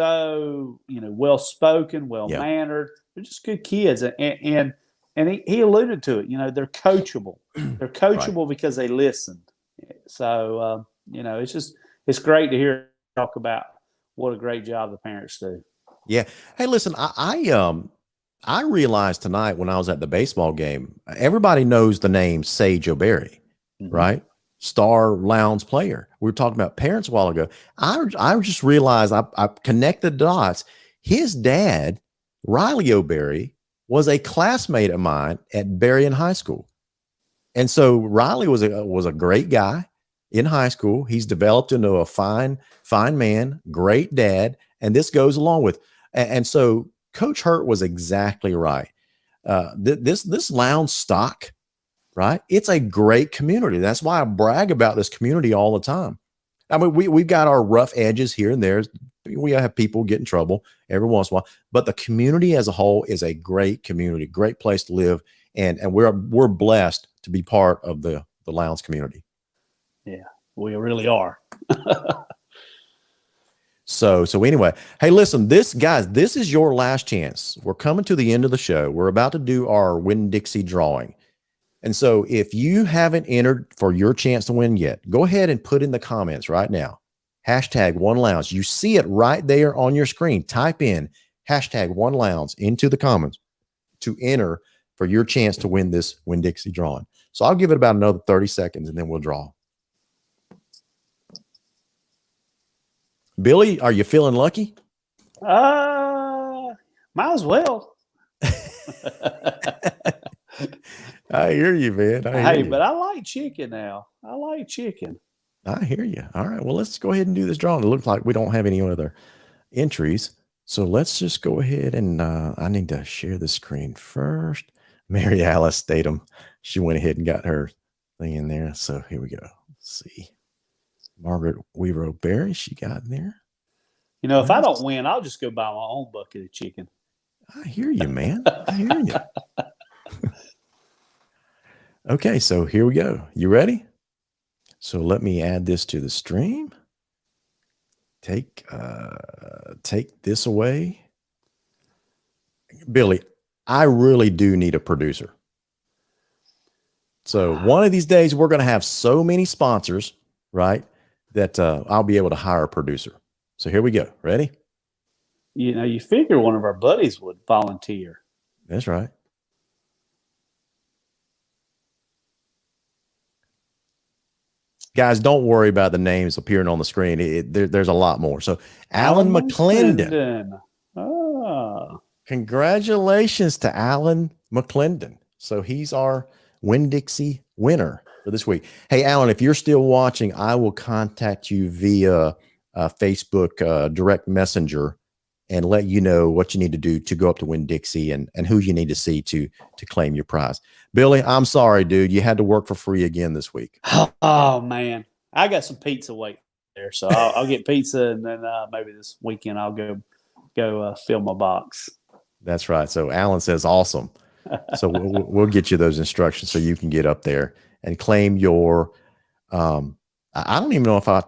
well spoken, well mannered. They're just good kids, and he alluded to it. They're coachable. They're coachable because they listened. So it's great to hear talk about what a great job the parents do. Yeah. Hey, listen, I realized tonight when I was at the baseball game, everybody knows the name Sage O'Berry, right? Star Lowndes player. We were talking about parents a while ago. I just realized I connected the dots. His dad, Riley O'Berry, was a classmate of mine at Berrien High School. And so Riley was a great guy in high school. He's developed into a fine man, great dad, and this goes along with. And so Coach Hurt was exactly right. This Lowndes stock, right? It's a great community. That's why I brag about this community all the time. I mean, we've got our rough edges here and there. We have people get in trouble every once in a while, but the community as a whole is a great community, great place to live, and we're blessed to be part of the Lowndes community. Yeah, we really are. So anyway, hey, listen, this is your last chance. We're coming to the end of the show. We're about to do our Winn-Dixie drawing. And so if you haven't entered for your chance to win yet, go ahead and put in the comments right now, #OneLowndes. You see it right there on your screen. Type in #OneLowndes into the comments to enter for your chance to win this Winn-Dixie drawing. So I'll give it about another 30 seconds and then we'll draw. Billy, are you feeling lucky? Might as well. I hear you, man. But I like chicken now. I like chicken. I hear you. All right. Well, let's go ahead and do this drawing. It looks like we don't have any other entries. So let's just go ahead and I need to share the screen first. Mary Alice Statham. She went ahead and got her thing in there. So here we go. Let's see. Margaret Weaver O'Berry, she got in there. If I don't win, I'll just go buy my own bucket of chicken. I hear you, man. I hear you. Okay, so here we go. You ready? So let me add this to the stream. Take this away. Billy, I really do need a producer. So one of these days we're going to have so many sponsors, right, that I'll be able to hire a producer. So here we go. Ready? You figure one of our buddies would volunteer. That's right. Guys, don't worry about the names appearing on the screen. There's a lot more. So Alan McClendon. Oh. Congratulations to Alan McClendon. So he's our Winn-Dixie winner for this week. Hey, Alan, if you're still watching, I will contact you via Facebook direct messenger and let you know what you need to do to go up to Winn-Dixie and who you need to see to claim your prize. Billy, I'm sorry, dude. You had to work for free again this week. Oh, man. I got some pizza waiting there, so I'll get pizza, and then maybe this weekend I'll go fill my box. That's right. So Alan says awesome. So we'll get you those instructions so you can get up there and claim your I don't even know if I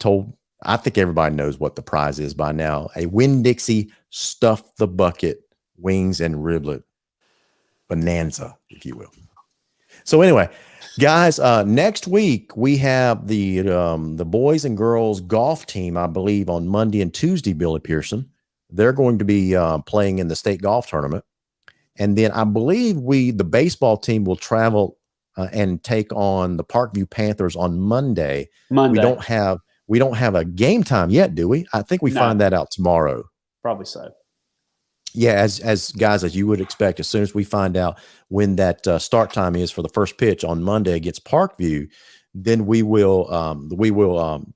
think everybody knows what the prize is by now. A Winn-Dixie Stuff the Bucket Wings and Riblet Bonanza, if you will. So anyway, guys, next week we have the boys and girls golf team, I believe, on Monday and Tuesday. Billy Pearson, they're going to be playing in the state golf tournament, and then I believe the baseball team will travel and take on the Parkview Panthers on Monday. We don't have a game time yet, do we? I think we find that out tomorrow. Probably so. Yeah, as guys, as you would expect, as soon as we find out when that start time is for the first pitch on Monday against Parkview, then we will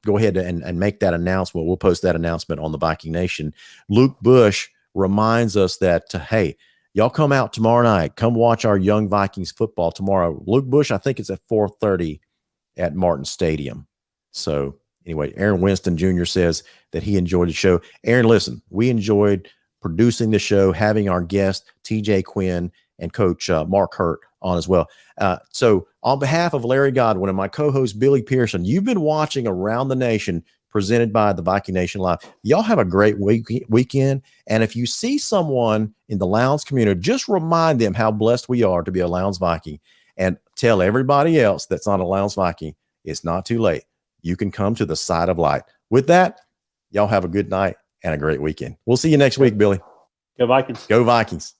go ahead and make that announcement. We'll post that announcement on the Viking Nation. Luke Bush reminds us that hey, y'all come out tomorrow night. Come watch our Young Vikings football tomorrow. Luke Bush, I think it's at 4:30 at Martin Stadium. So anyway, Aaron Winston Jr. says that he enjoyed the show. Aaron, listen, we enjoyed producing the show, having our guest TJ Quinn and Coach Mark Hurt on as well. So on behalf of Larry Godwin and my co-host Billy Pearson, you've been watching Around the Nation presented by the Viking Nation Live. Y'all have a great weekend. And if you see someone in the Lowndes community, just remind them how blessed we are to be a Lowndes Viking, and tell everybody else that's not a Lowndes Viking, it's not too late. You can come to the side of light. With that, y'all have a good night and a great weekend. We'll see you next week, Billy. Go Vikings. Go Vikings.